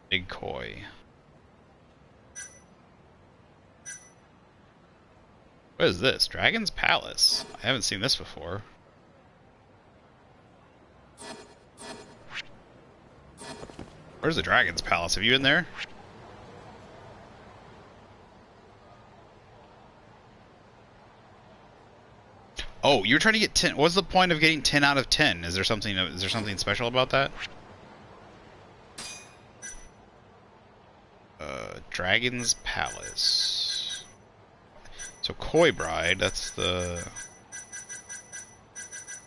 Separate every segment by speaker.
Speaker 1: Big koi. What is this? Dragon's Palace. I haven't seen this before. Where's the Dragon's Palace? Have you been there? Oh, you're trying to get 10. What's the point of getting 10 out of 10? Is there something special about that? Dragon's Palace. So Koi Bride, that's the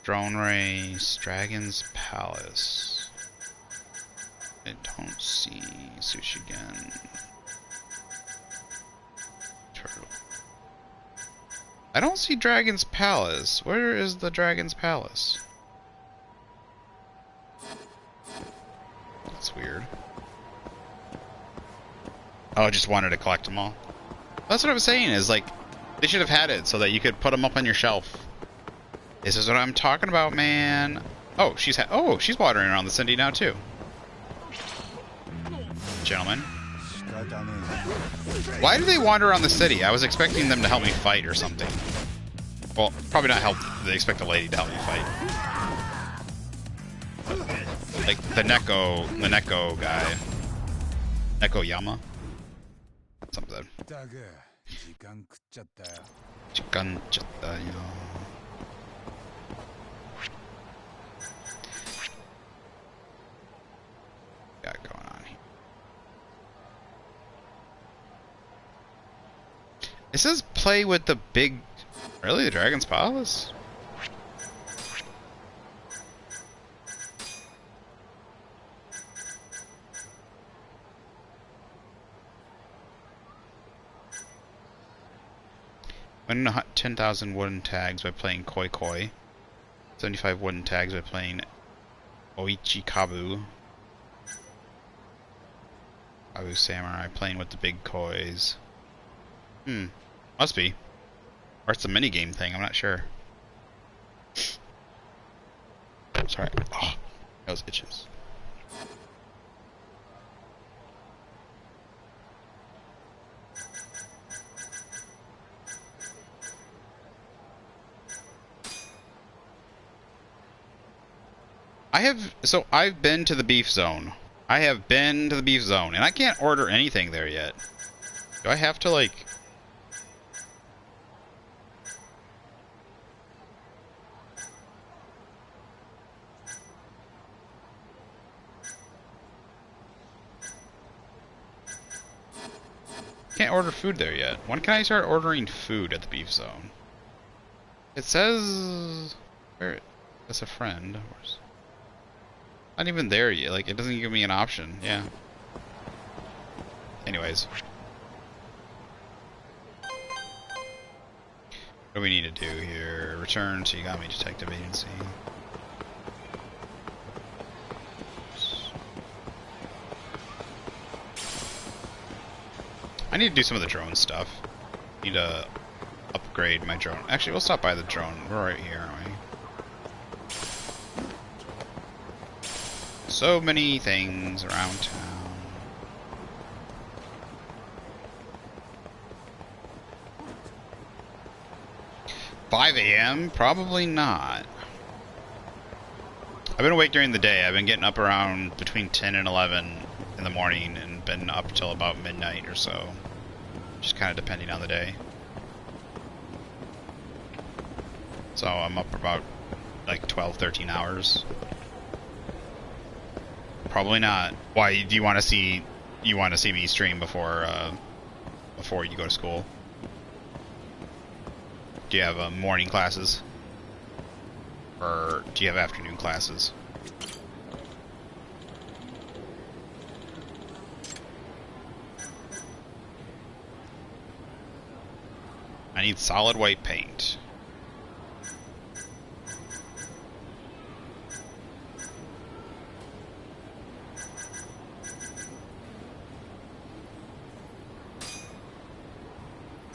Speaker 1: drone race. Dragon's Palace. I don't see Sushigen. Turtle. I don't see Dragon's Palace. Where is the Dragon's Palace? That's weird. Oh, I just wanted to collect them all. That's what I was saying, is like, they should have had it so that you could put them up on your shelf. This is what I'm talking about, man. Oh, she's watering around the Cindy now too. Gentlemen. Why do they wander around the city? I was expecting them to help me fight or something. Well, probably not help. They expect a lady to help me fight. Like the Neko guy. Neko Yama. Something. Got going on here. It says play with the big... Really? The Dragon's Palace? Win 10,000 wooden tags by playing Koi Koi. 75 wooden tags by playing Oichi Kabu. Kabu Samurai, playing with the big kois. Must be. Or it's a minigame thing, I'm not sure. Sorry. Oh, those itches. I've been to the beef zone. I have been to the beef zone, and I can't order anything there yet. Do I have to, like... Can't order food there yet. When can I start ordering food at the beef zone? It says... Where? That's a friend. Not even there yet. Like, it doesn't give me an option. Yeah. Anyways. What do we need to do here? Return to Yagami Detective Agency. I need to do some of the drone stuff. Need to upgrade my drone. Actually, we'll stop by the drone. We're right here, aren't we? So many things around town. $5 a.m.? Probably not. I've been awake during the day. I've been getting up around between 10 and 11 in the morning and been up till about midnight or so. Just kind of depending on the day. So I'm up about like 12, 13 hours. Probably not. Why do you want to see me stream before you go to school? Do you have morning classes? Or do you have afternoon classes? I need solid white paint.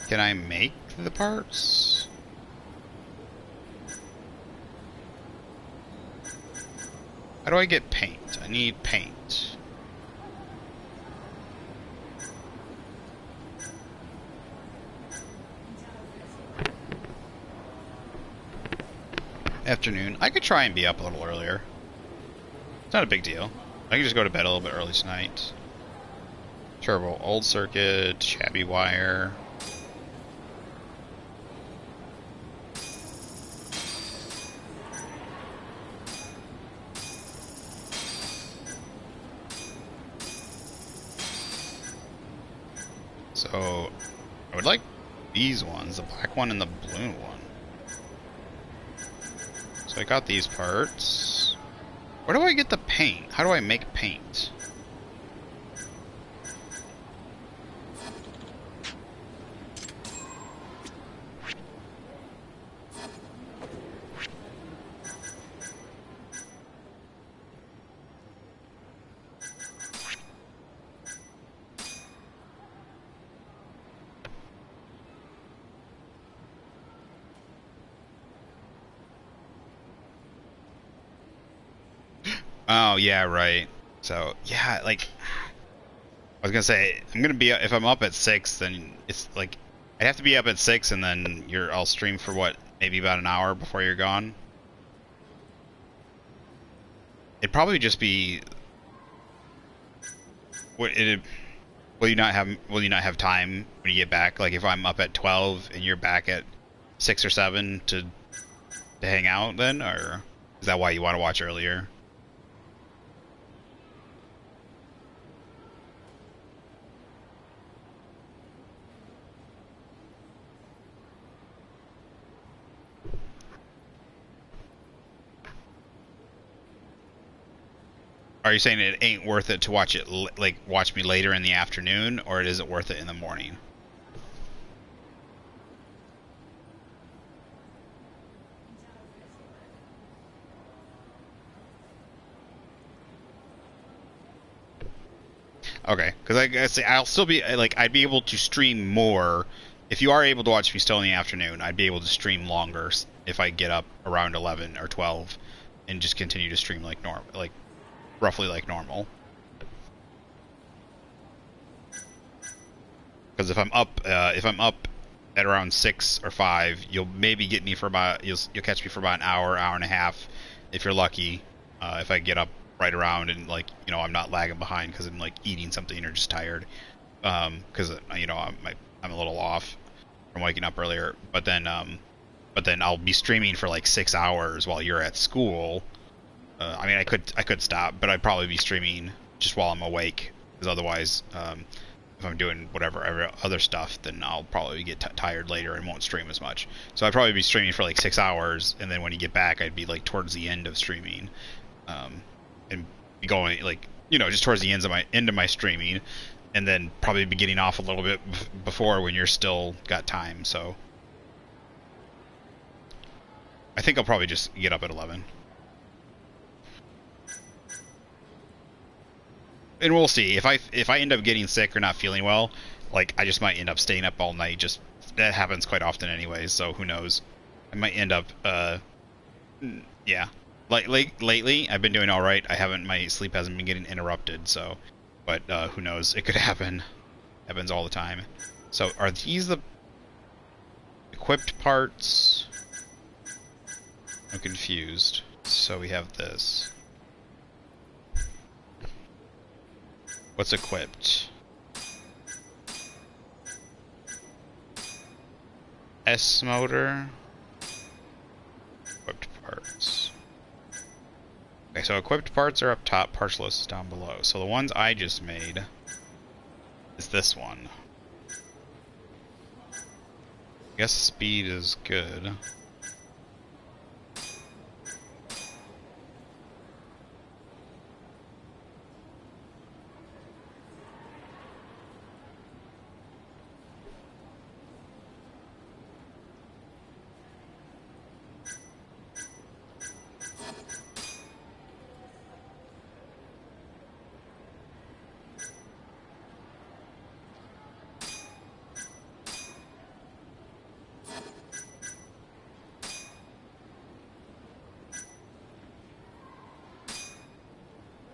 Speaker 1: Can I make the parts? How do I get paint? I need paint. Afternoon. I could try and be up a little earlier. It's not a big deal. I can just go to bed a little bit early tonight. Turbo old circuit, shabby wire. So, I would like these ones, the black one and the blue one. So I got these parts. Where do I get the paint? How do I make paint? Oh, yeah, right. So, yeah, like, I was gonna say, I'm gonna be, if I'm up at 6, then it's like, I have to be up at 6 and then I'll stream for what, maybe about an hour before you're gone? It'd probably just be, will you not have time when you get back? Like, if I'm up at 12 and you're back at 6 or 7 to hang out then, or is that why you want to watch earlier? Are you saying it ain't worth it to watch it, like, watch me later in the afternoon, or is it worth it in the morning? Okay, because I guess I'll still be, like, I'd be able to stream more. If you are able to watch me still in the afternoon, I'd be able to stream longer if I get up around 11 or 12 and just continue to stream like normal, like, roughly like normal. Because if I'm up at around 6 or 5, you'll maybe get me for about you'll catch me for about an hour, hour and a half, if you're lucky. If I get up right around and, like, you know, I'm not lagging behind because I'm like eating something or just tired. Because you know, I'm a little off from waking up earlier. But then I'll be streaming for like 6 hours while you're at school. I mean, I could stop, but I'd probably be streaming just while I'm awake, because otherwise, if I'm doing whatever other stuff, then I'll probably get tired later and won't stream as much. So I'd probably be streaming for like 6 hours, and then when you get back, I'd be like towards the end of streaming, and be going, like, you know, just towards the end of my streaming, and then probably be getting off a little bit before when you're still got time. So I think I'll probably just get up at 11. And we'll see if I end up getting sick or not feeling well. Like, I just might end up staying up all night. Just that happens quite often, anyways. So who knows? I might end up. Yeah. Like lately, I've been doing all right. My sleep hasn't been getting interrupted. So, but who knows? It could happen. Happens all the time. So are these the equipped parts? I'm confused. So we have this. What's equipped? S motor. Equipped parts. Okay, so equipped parts are up top, parts list is down below. So the ones I just made is this one. I guess speed is good.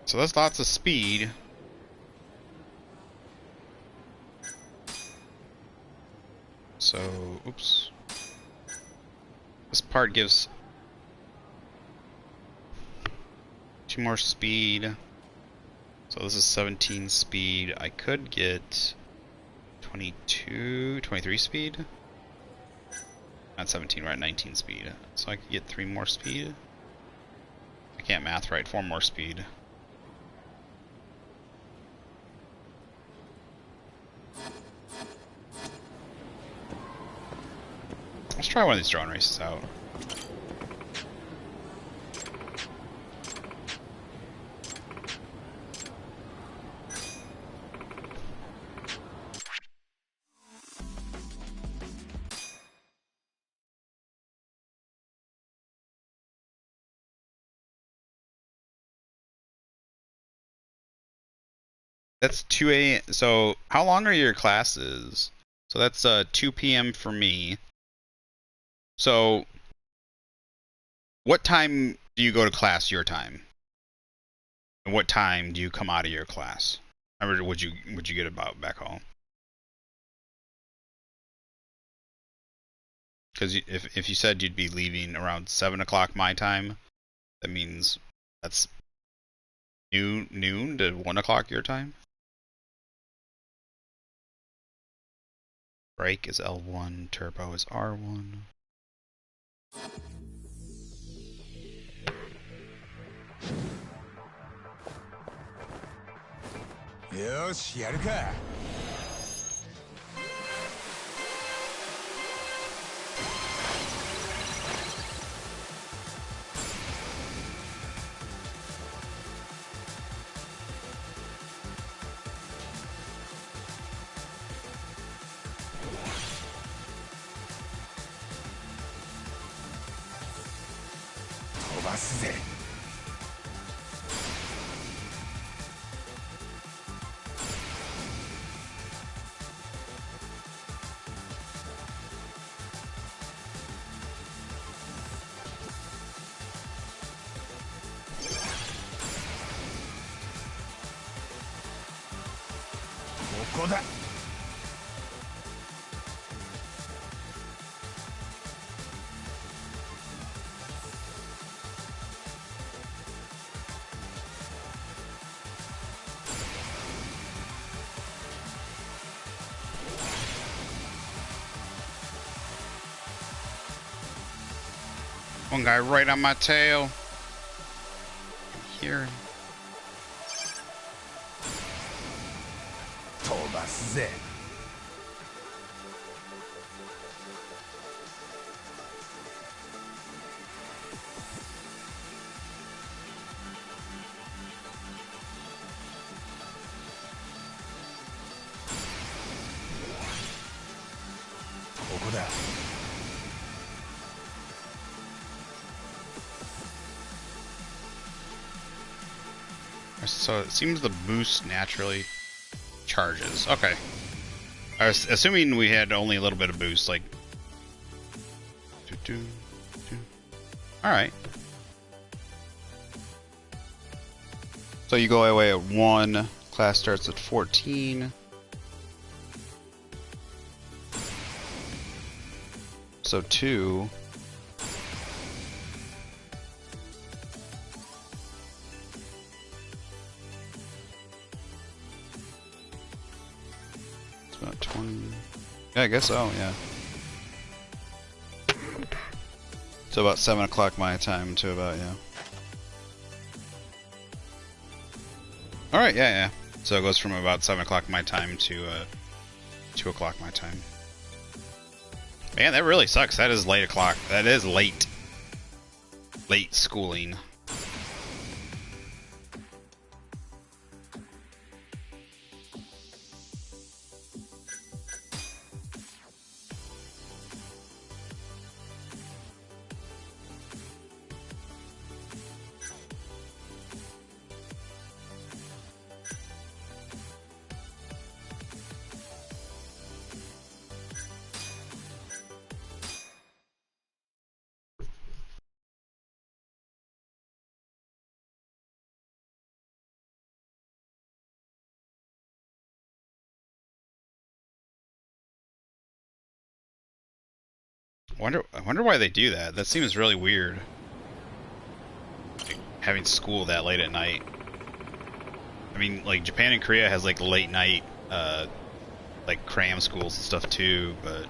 Speaker 1: So that's lots of speed. So, oops. This part gives 2 more speed. So this is 17 speed. I could get 22, 23 speed. Not 17, we're at 19 speed. So I could get 3 more speed. I can't math right. 4 more speed. Let's try one of these drone races out. That's 2 a.m. So how long are your classes? So that's 2 p.m. for me. So what time do you go to class your time? And what time do you come out of your class? Or would you get about back home? Because if you said you'd be leaving around 7 o'clock my time, that means that's noon to 1 o'clock your time. Brake is L1, turbo is R1.
Speaker 2: よし、やるか。飛ばすぜ。ここだ。
Speaker 1: One guy right on my tail. Here.
Speaker 2: 飛ばすぜ。ここだ。
Speaker 1: So it seems the boost naturally charges. Okay. I was assuming we had only a little bit of boost, like. Alright. So you go away at 1, class starts at 14. So 2. It's about 20. Yeah, I guess so, yeah. So about 7 o'clock my time to about, yeah. Alright, yeah. So it goes from about 7 o'clock my time to 2 o'clock my time. Man, that really sucks. That is late o'clock. That is late. Late schooling. I wonder why they do that. That seems really weird. having school that late at night. I mean, like Japan and Korea has like late night, like cram schools and stuff too, but.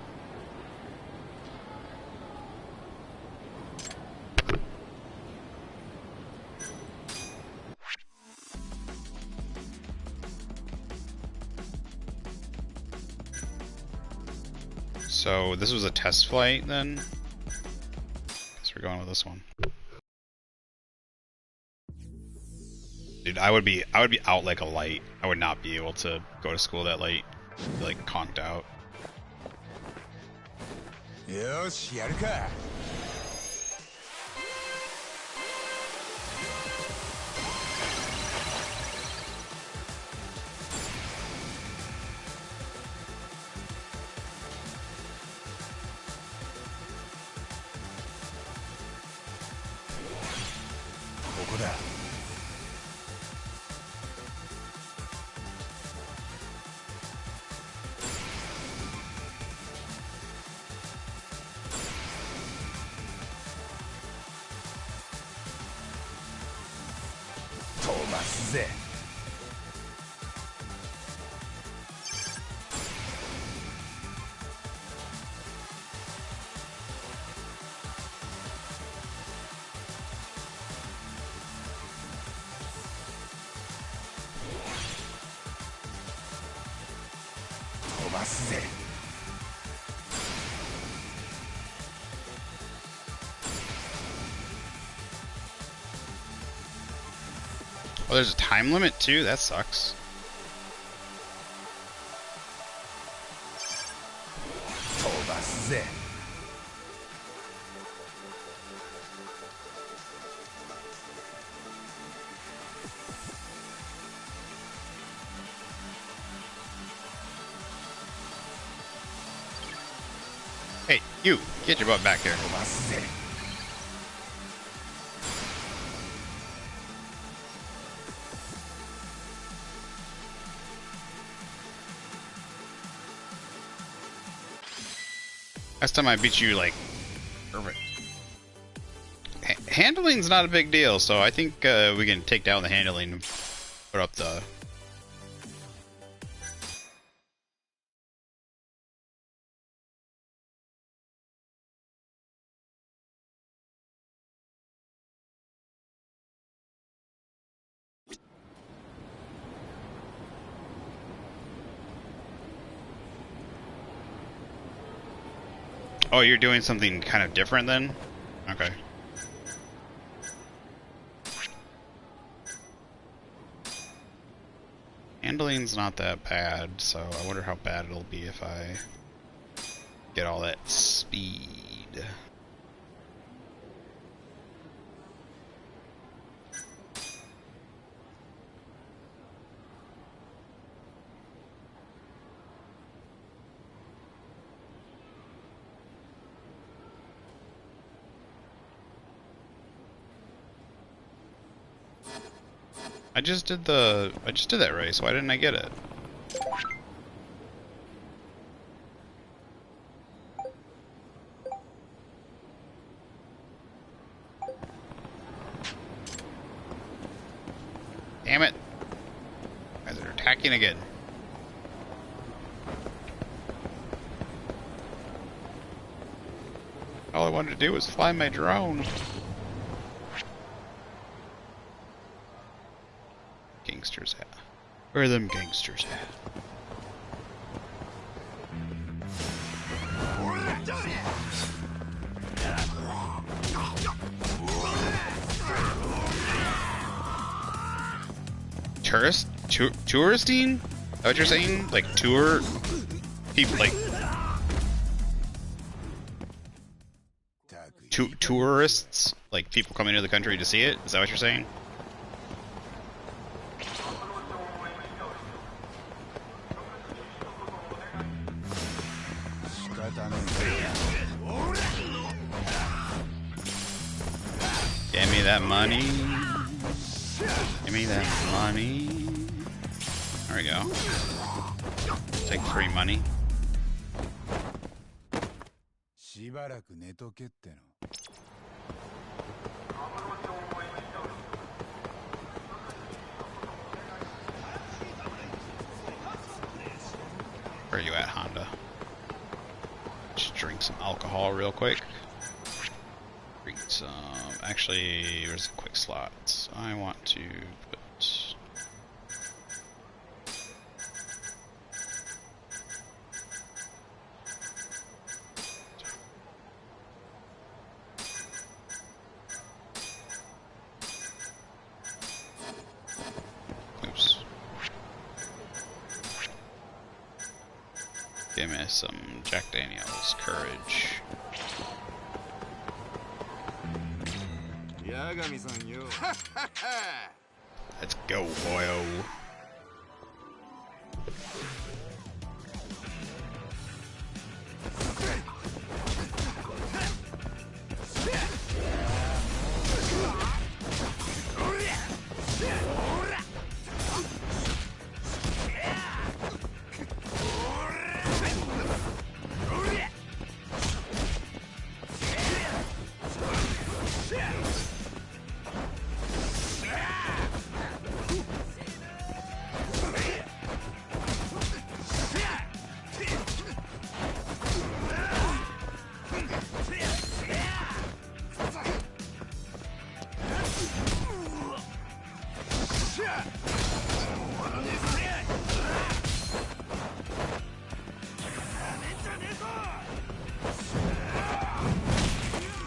Speaker 1: So this was a test flight then? Guess we're going with this one. Dude, I would be out like a light. I would not be able to go to school that late. I'd be, like conked out.
Speaker 2: よしやるか ここだ 飛ばすぜ 飛ばすぜ
Speaker 1: Oh, there's a time limit too? That sucks.
Speaker 2: 飛ばすぜ
Speaker 1: Hey, you! Get your butt back here.
Speaker 2: 飛ばすぜ
Speaker 1: Last time I beat you, like... Perfect. Handling's not a big deal, so I think we can take down the handling and put up the... Oh, you're doing something kind of different then? Okay. Handling's not that bad, so I wonder how bad it'll be if I get all that speed. I just did that race. Why didn't I get it? Damn it. Guys are attacking again. All I wanted to do was fly my drone. Gangsters at? Where are them gangsters at? Touristing? Is that what you're saying? Like tour people, like tourists, like people coming to the country to see it? Is that what you're saying? Give me that money. Give me that money. There we go. Take free money.
Speaker 2: しばらく寝とけっての
Speaker 1: Where are you at, Honda? Just drink some alcohol real quick. Drink some. Actually, there's a quick slots. I want to put. Oops. Give me some Jack Daniels Courage. Let's go, boyo.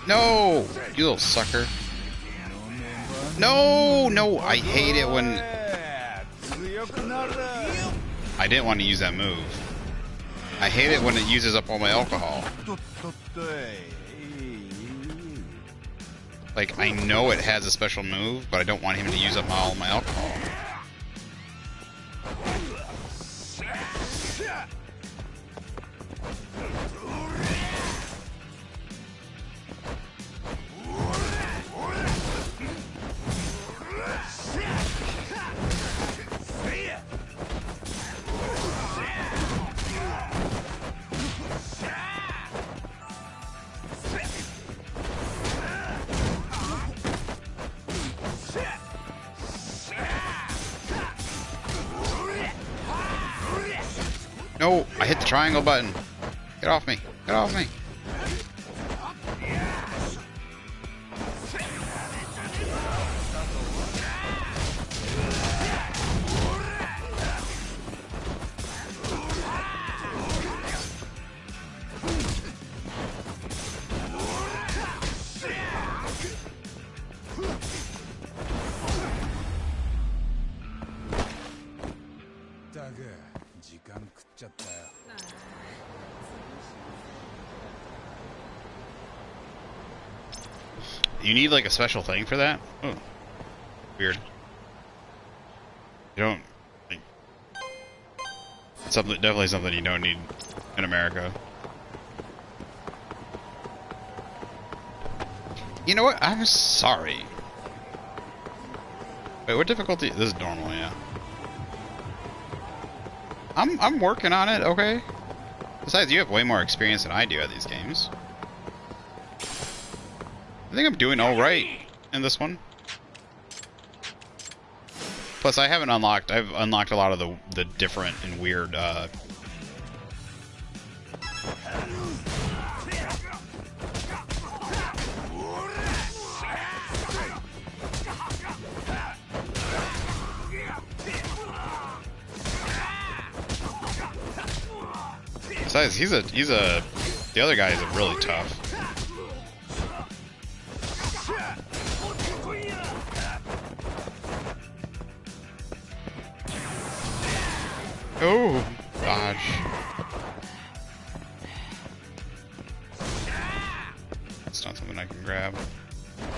Speaker 1: No! You little sucker. No! No! I hate it when... I didn't want to use that move. I hate it when it uses up all my alcohol. Like, I know it has a special move, but I don't want him to use up all my alcohol. No, I hit the triangle button. Get off me. Get off me. You need like a special thing for that? Oh, weird. You don't. It's something, definitely something you don't need in America. You know what? I'm sorry. Wait, what difficulty? This is normal, yeah. I'm working on it, okay? Besides, you have way more experience than I do at these games. I think I'm doing alright in this one. Plus, I haven't unlocked... I've unlocked a lot of the different and weird, Besides, the other guy is really tough. Oh, dodge. That's not something I can grab.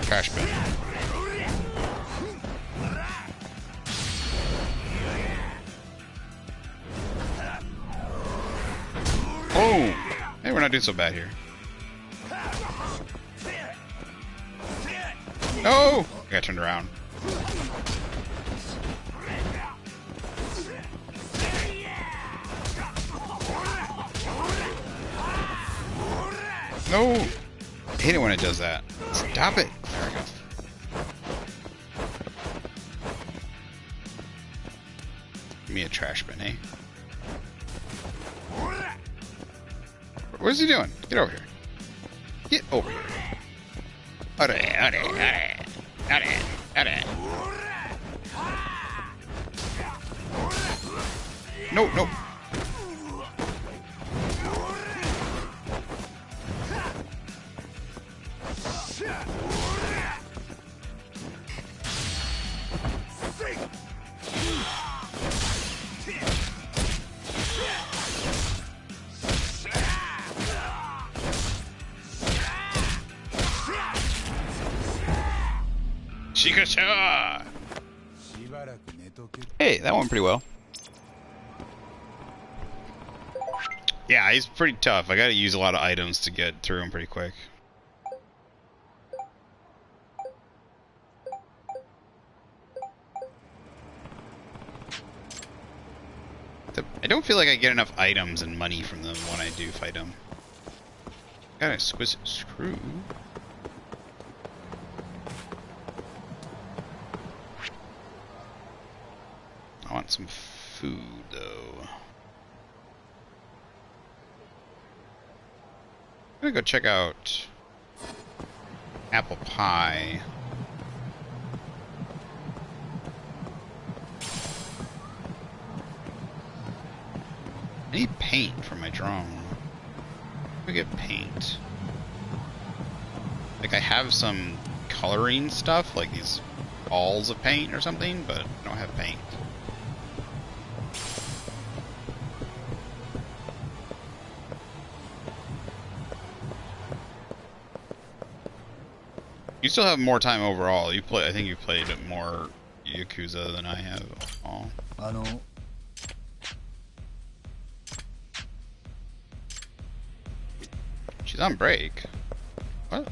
Speaker 1: Trash bin. Oh! Hey, we're not doing so bad here. Oh! I got turned around. No! I hate it when it does that. Stop it! There we go. Give me a trash bin, eh? What's he doing? Get over here. Get over here. No, no. Shikasha! Hey, that went pretty well. Yeah, he's pretty tough. I gotta use a lot of items to get through him pretty quick. I don't feel like I get enough items and money from them when I do fight them. Got an exquisite screw. I want some food, though. I'm gonna go check out apple pie. I need paint for my drone. Let me get paint. Like, I have some coloring stuff, like these balls of paint or something, but I don't have paint. You still have more time overall. You play. I think you played more Yakuza than I have. All. She's on break. What?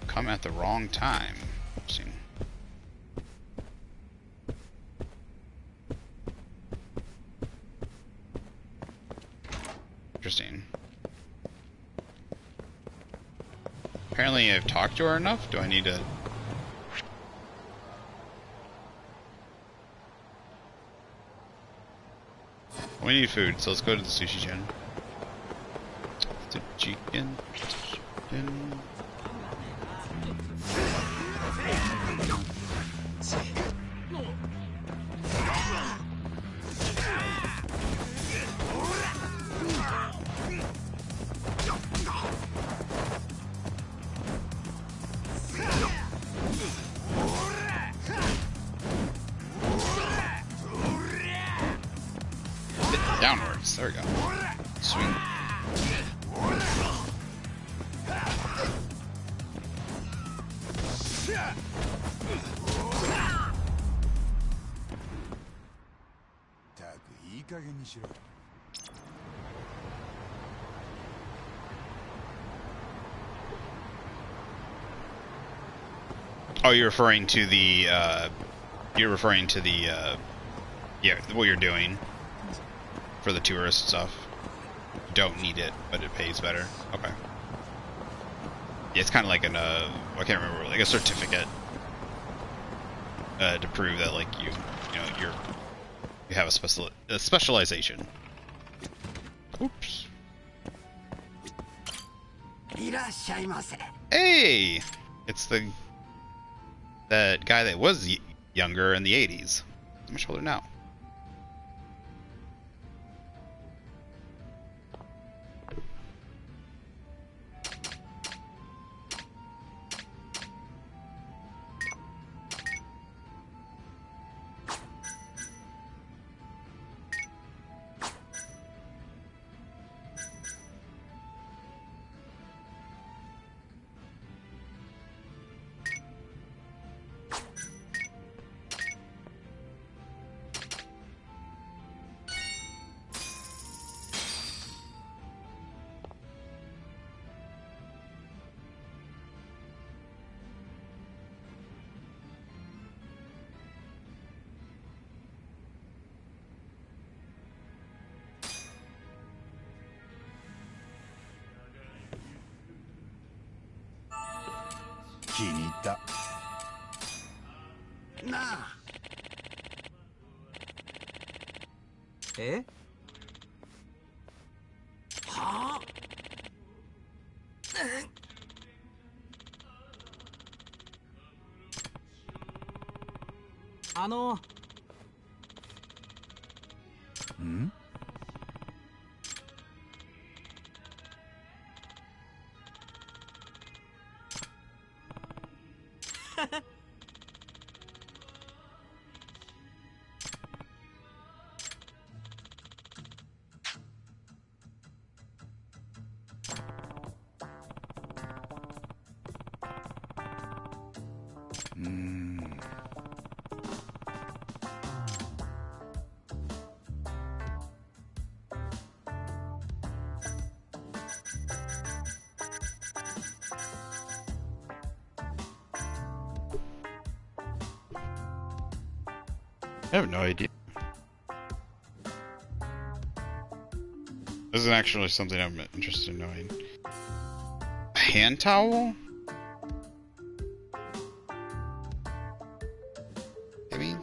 Speaker 1: Come at the wrong time. Interesting. Interesting. Apparently I've talked to her enough. Do I need to... We need food, so let's go to the sushi gen. The chicken. Downwards. There we go. Swing. Oh, you're referring to the, yeah, what you're doing for the tourist stuff. You don't need it, but it pays better. Okay. Yeah, it's kind of like an, I can't remember, like a certificate, to prove that, like, you know, you have a specialization. Oops. Hey! It's that guy that was younger in the 80s. I'm much older now.
Speaker 3: えはあ
Speaker 2: んうーん
Speaker 1: I have no idea. This is actually something I'm interested in knowing. A hand towel? I mean,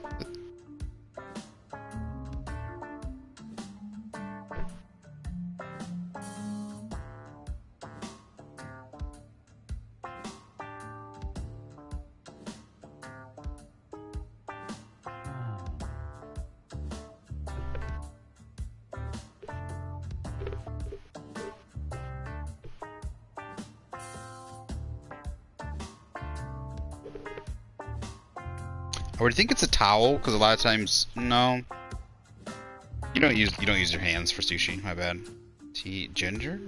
Speaker 1: I would think it's a towel because a lot of times, no, you don't use your hands for sushi. My bad. Tea, ginger.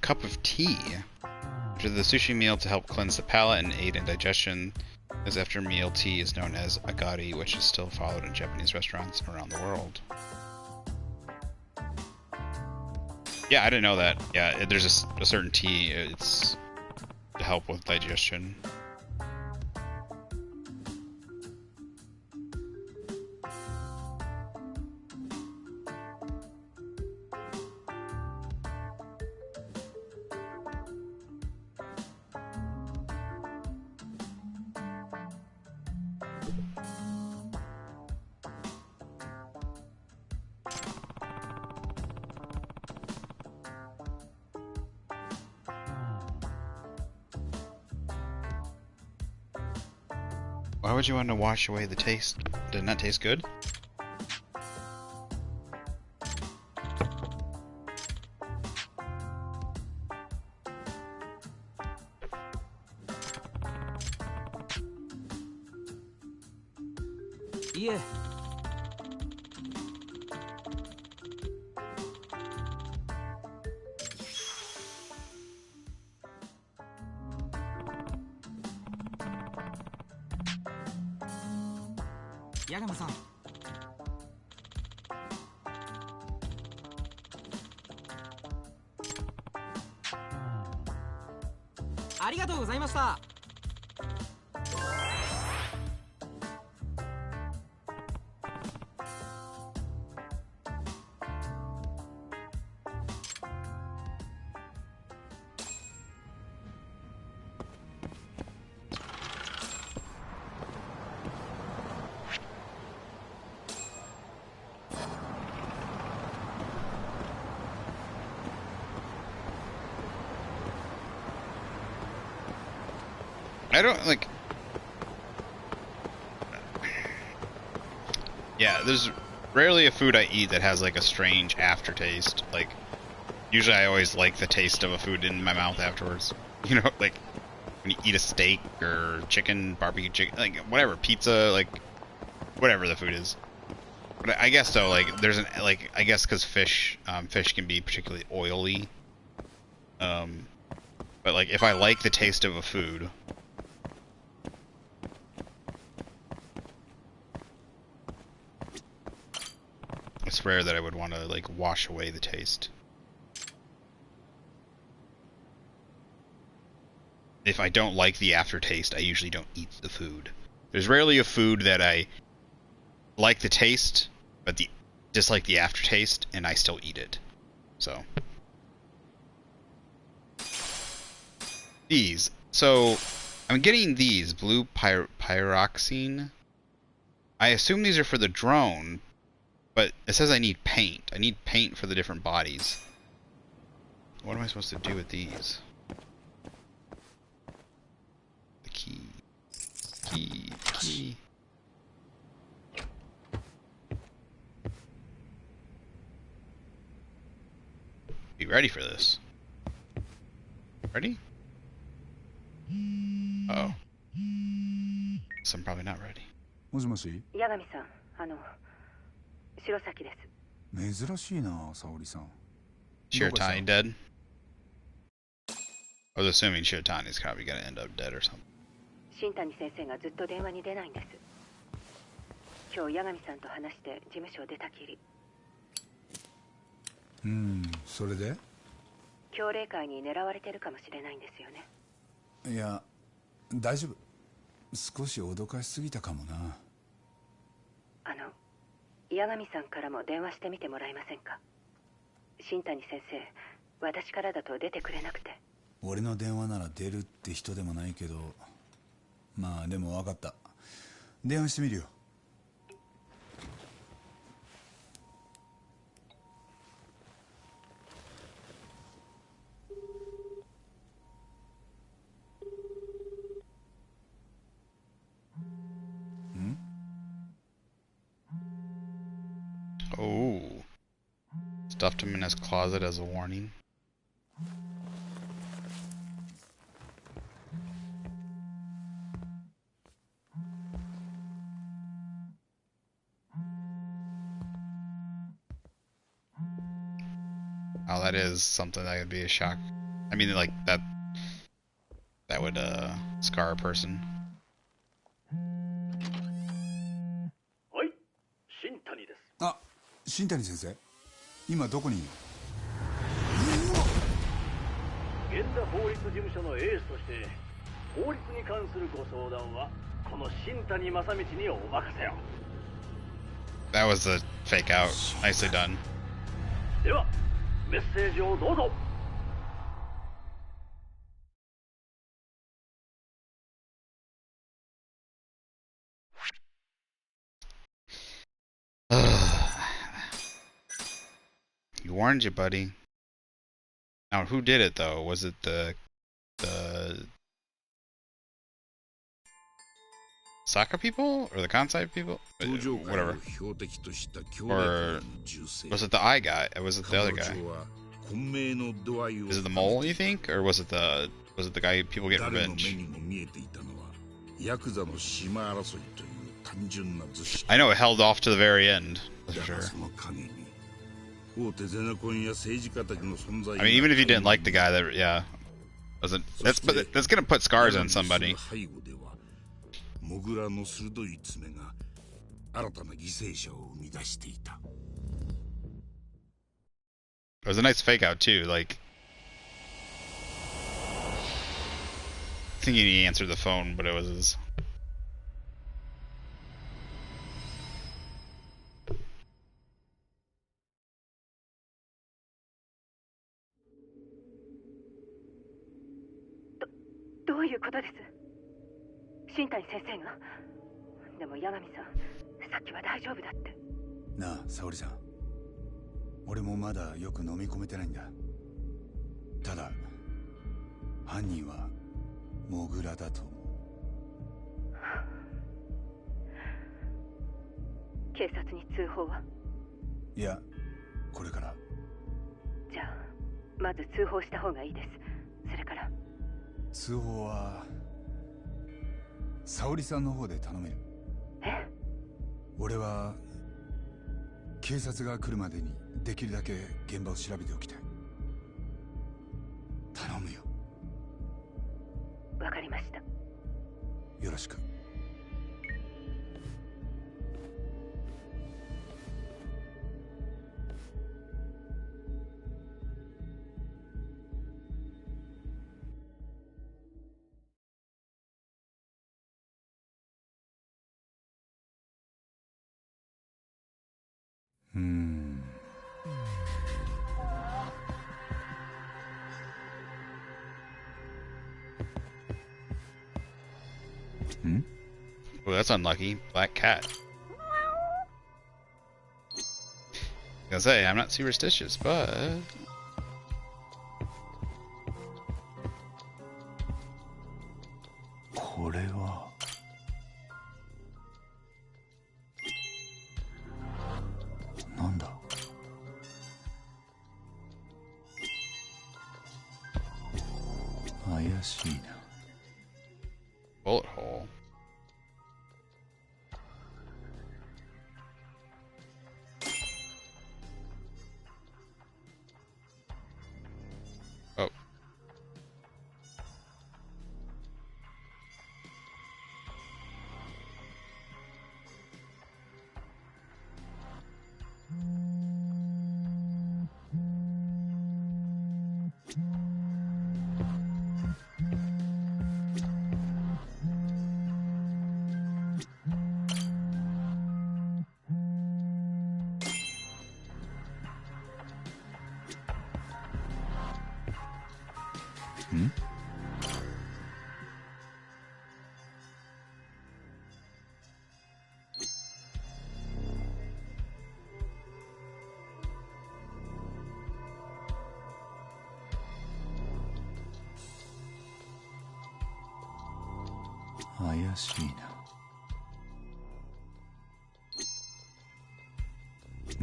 Speaker 1: Cup of tea. After the sushi meal to help cleanse the palate and aid in digestion. This after meal tea is known as agari, which is still followed in Japanese restaurants around the world. Yeah, I didn't know that. Yeah, there's a certain tea. It's to help with digestion. Why would you want to wash away the taste? Didn't that taste good?
Speaker 3: いえ八神さんありがとうございました。
Speaker 1: I don't like. Yeah, there's rarely a food I eat that has like a strange aftertaste. Like, usually I always like the taste of a food in my mouth afterwards. You know, like when you eat a steak or chicken, barbecue chicken, like whatever, pizza, like whatever the food is. But I guess though, like there's an like I guess because fish can be particularly oily. But like if I like the taste of a food. It's rare that I would want to like wash away the taste. if I don't like the aftertaste, I usually don't eat the food. There's rarely a food that I like the taste, but dislike the aftertaste, and I still eat it. So these. So I'm getting these blue pyroxene. I assume these are for the drone, but it says I need paint. I need paint for the different bodies. What am I supposed to do with these? The key. Key. Be ready for this. Ready? Uh oh. So I'm probably not ready.
Speaker 4: もしもし。
Speaker 5: 八神さん、白崎です。
Speaker 4: 珍しいな、沙織さん。
Speaker 1: Shiratani dead? I was assuming Shiratani's probably gonna end up dead or something.
Speaker 5: 新谷先生がずっと電話に出ないんです。今日八神さんと話して事務所を出たきり。
Speaker 4: それで？
Speaker 5: 強霊会に狙われてるかもしれないんですよね。
Speaker 4: いや、大丈夫。少し脅かしすぎたかもな。
Speaker 5: 八神さんからも電話してみてもらえませんか。新谷先生、私からだと出てくれなくて。
Speaker 4: 俺の電話なら出るって人でもないけど、まあでも分かった。電話してみるよ。
Speaker 1: Oh. Stuffed him in his closet as a warning. Oh, that is something that would be a shock. I mean, like, that would, scar a person.
Speaker 6: はい、新谷です。
Speaker 4: あ、新谷先生、今どこにいる？
Speaker 6: 源田法律事務所のエースとして法律に関するご相談はこの新谷正道にお任せを。
Speaker 1: That was a fake out. Nicely done.
Speaker 6: ではメッセージをどうぞ。
Speaker 1: He warned you, buddy. Now, who did it though? Was it the Saka people or the Kansai people? Whatever. Or was it the eye guy? Was it the other guy? Is it the mole, you think, or was it the guy people get revenge? I know it held off to the very end, for sure. I mean, even if you didn't like the guy, that yeah, wasn't. That's gonna put scars on somebody. It was a nice fake out too, like thinking he answered the phone, but it was his.
Speaker 5: どういうことです？新谷先生が。でも八神さん、さっきは大丈夫だって。
Speaker 4: なあ、沙織さん。俺もまだよく飲み込めてないんだ。ただ犯人はモグラだと思う。
Speaker 5: 警察に通報は？
Speaker 4: いや、これから。
Speaker 5: じゃあまず通報した方がいいです。それから
Speaker 4: 通報は沙織さんの方で頼める？
Speaker 5: え？
Speaker 4: 俺は警察が来るまでにできるだけ現場を調べておきたい。頼むよ。
Speaker 5: わかりました。
Speaker 4: よろしく。
Speaker 1: Oh, that's unlucky. Black cat. I was gonna say, I'm not superstitious, but...
Speaker 4: これはなんだ。怪しいな。
Speaker 1: Bullet hole. Oh.
Speaker 4: 怪しいな。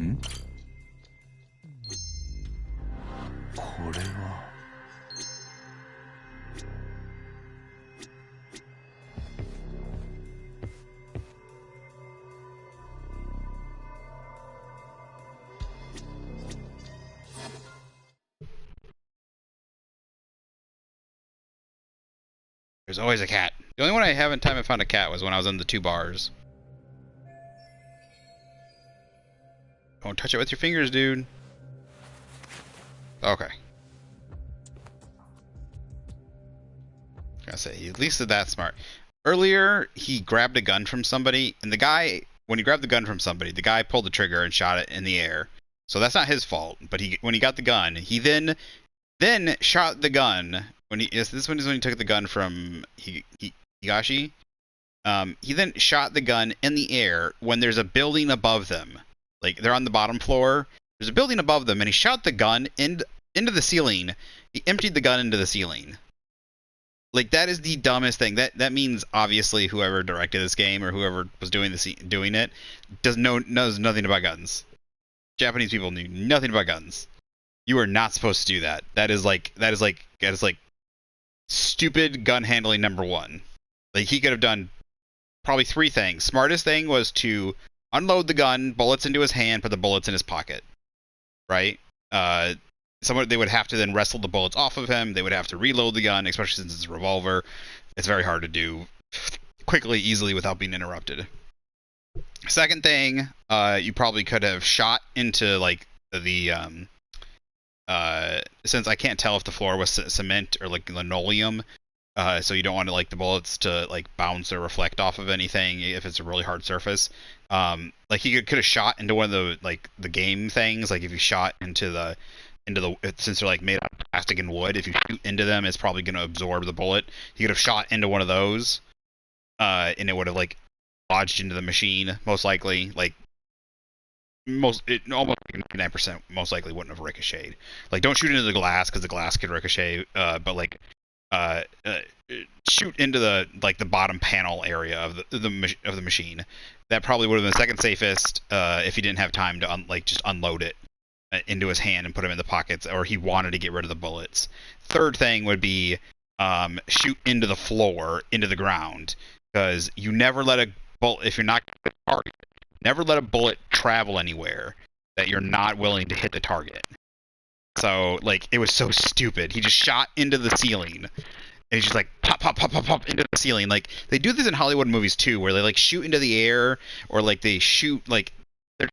Speaker 4: ん？これは。
Speaker 1: There's always a cat. The only one I haven't time I found a cat was when I was in the 2 bars. Don't touch it with your fingers, dude. Okay. I say, he at least did that smart. Earlier, he grabbed a gun from somebody, and the guy, when he grabbed the gun from somebody, the guy pulled the trigger and shot it in the air. So that's not his fault. But when he got the gun, he then shot the gun. This one is when he took the gun from Higashi. He then shot the gun in the air when there's a building above them. Like, they're on the bottom floor. There's a building above them, and he shot the gun into the ceiling. He emptied the gun into the ceiling. Like, that is the dumbest thing. That means, obviously, whoever directed this game or whoever was doing it knows nothing about guns. Japanese people knew nothing about guns. You are not supposed to do that. That is like stupid gun handling number 1. Like, he could have done probably 3 things. Smartest thing was to unload the gun, bullets into his hand, put the bullets in his pocket. Right? They would have to then wrestle the bullets off of him. They would have to reload the gun, especially since it's a revolver. It's very hard to do quickly, easily, without being interrupted. Second thing, you probably could have shot into, like, the since I can't tell if the floor was cement or like linoleum, so you don't want to, like, the bullets to, like, bounce or reflect off of anything if it's a really hard surface. Like, he could have shot into one of the, like, the game things. Like, if you shot into the since they're, like, made out of plastic and wood, if you shoot into them, it's probably going to absorb the bullet. He could have shot into one of those, and it would have, like, lodged into the machine, most likely. Like, almost like 99% most likely wouldn't have ricocheted. Like, don't shoot into the glass, because the glass could ricochet, but, like, shoot into the, like, the bottom panel area of the machine. That probably would have been the second safest, if he didn't have time to just unload it into his hand and put them in the pockets, or he wanted to get rid of the bullets. Third thing would be shoot into the floor, into the ground, because you never let a bullet, if you're not going to target, never let a bullet travel anywhere that you're not willing to hit the target. So, like, it was so stupid. He just shot into the ceiling, and he's just like pop, pop, pop, pop, pop into the ceiling. Like, they do this in Hollywood movies too, where they, like, shoot into the air, or, like, they shoot, like, they're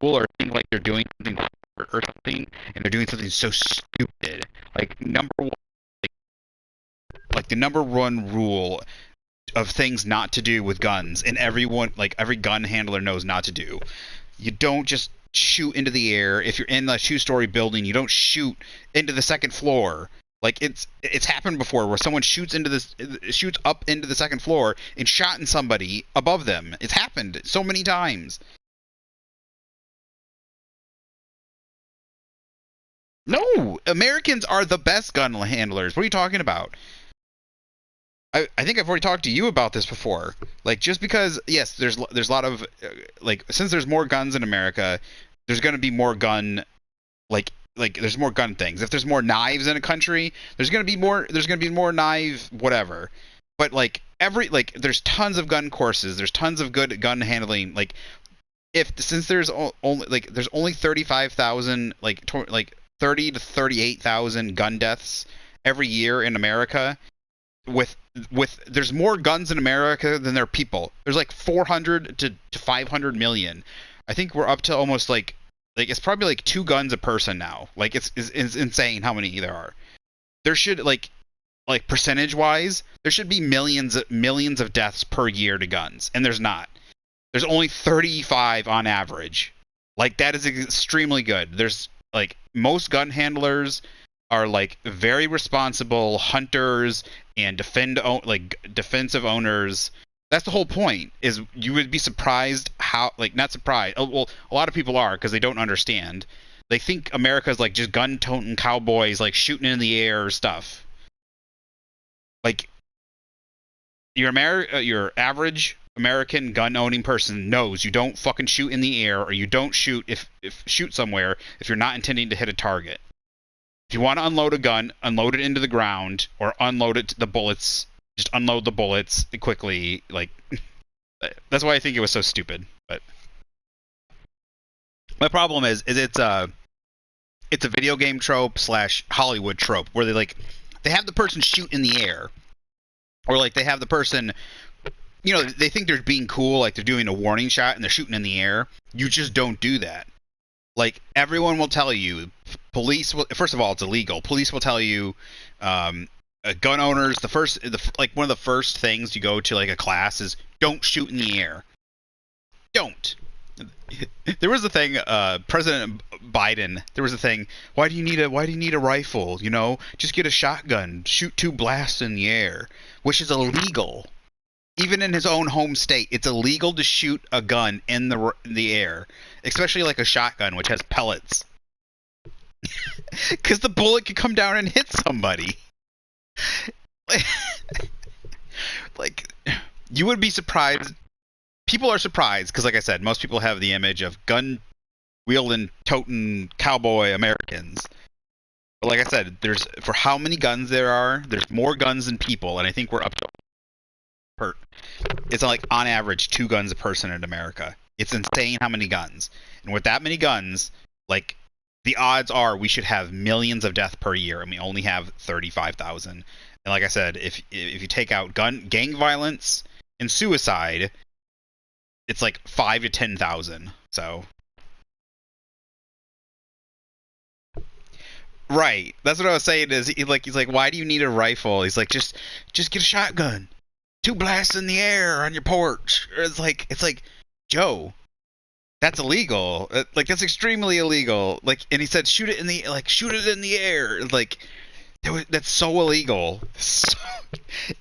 Speaker 1: cool, or think like they're doing something or something, and they're doing something so stupid. Like, number one, like the number 1 rule of things not to do with guns, and everyone, like, every gun handler knows not to do. You don't just shoot into the air. If you're in a 2-story building, you don't shoot into the second floor. Like it's happened before where someone shoots up into the second floor and shot in somebody above them. It's happened so many times. No, Americans are the best gun handlers. What are you talking about? I think I've already talked to you about this before. Like, just because, yes, there's a lot of like, since there's more guns in America, there's going to be more gun like there's more gun things. If there's more knives in a country, there's going to be more knife whatever. But like there's tons of gun courses, there's tons of good gun handling. Like, since there's only 35,000 like 30 to 38,000 gun deaths every year in America. With there's more guns in America than there are people. There's like 400 to 500 million. I think we're up to almost like it's probably like 2 guns a person now. Like it's insane how many there are. There should like percentage wise, there should be millions of deaths per year to guns, and there's not. There's only 35 on average. Like, that is extremely good. There's like most gun handlers are like very responsible hunters and defensive owners. That's the whole point. Is you would be surprised how, like, not surprised. Oh, well, a lot of people are, because they don't understand. They think America's like just gun-toting cowboys, like shooting in the air or stuff. Like, your average American gun-owning person knows you don't fucking shoot in the air, or you don't shoot shoot somewhere if you're not intending to hit a target. If you want to unload a gun, unload it into the ground, or unload it the bullets. Just unload the bullets quickly. Like, that's why I think it was so stupid. But my problem is it's a video game trope / Hollywood trope where they have the person shoot in the air, or like they have the person, you know, they think they're being cool, like they're doing a warning shot and they're shooting in the air. You just don't do that. Like, everyone will tell you, police will, first of all, it's illegal. Police will tell you, gun owners, one of the first things you go to like a class is don't shoot in the air. Don't. There was a thing, President Biden. There was a thing. Why do you need a rifle? You know, just get a shotgun. Shoot 2 blasts in the air, which is illegal. Even in his own home state, it's illegal to shoot a gun in the air, especially like a shotgun, which has pellets, because the bullet could come down and hit somebody. Like, you would be surprised. People are surprised because, like I said, most people have the image of gun-wielding, toting cowboy Americans. But like I said, for how many guns there are, there's more guns than people, and I think we're up to it's like on average 2 guns a person in America. It's insane how many guns. And with that many guns, like, the odds are we should have millions of deaths per year, and we only have 35,000. And like I said, if you take out gang violence and suicide, it's like 5 to 10,000. So, right, that's what I was saying. Is he's like, why do you need a rifle? He's like, just get a shotgun. 2 blasts in the air on your porch. It's like, Joe, that's illegal. Like, that's extremely illegal. Like, and he said, shoot it in the air. Like, that's so illegal.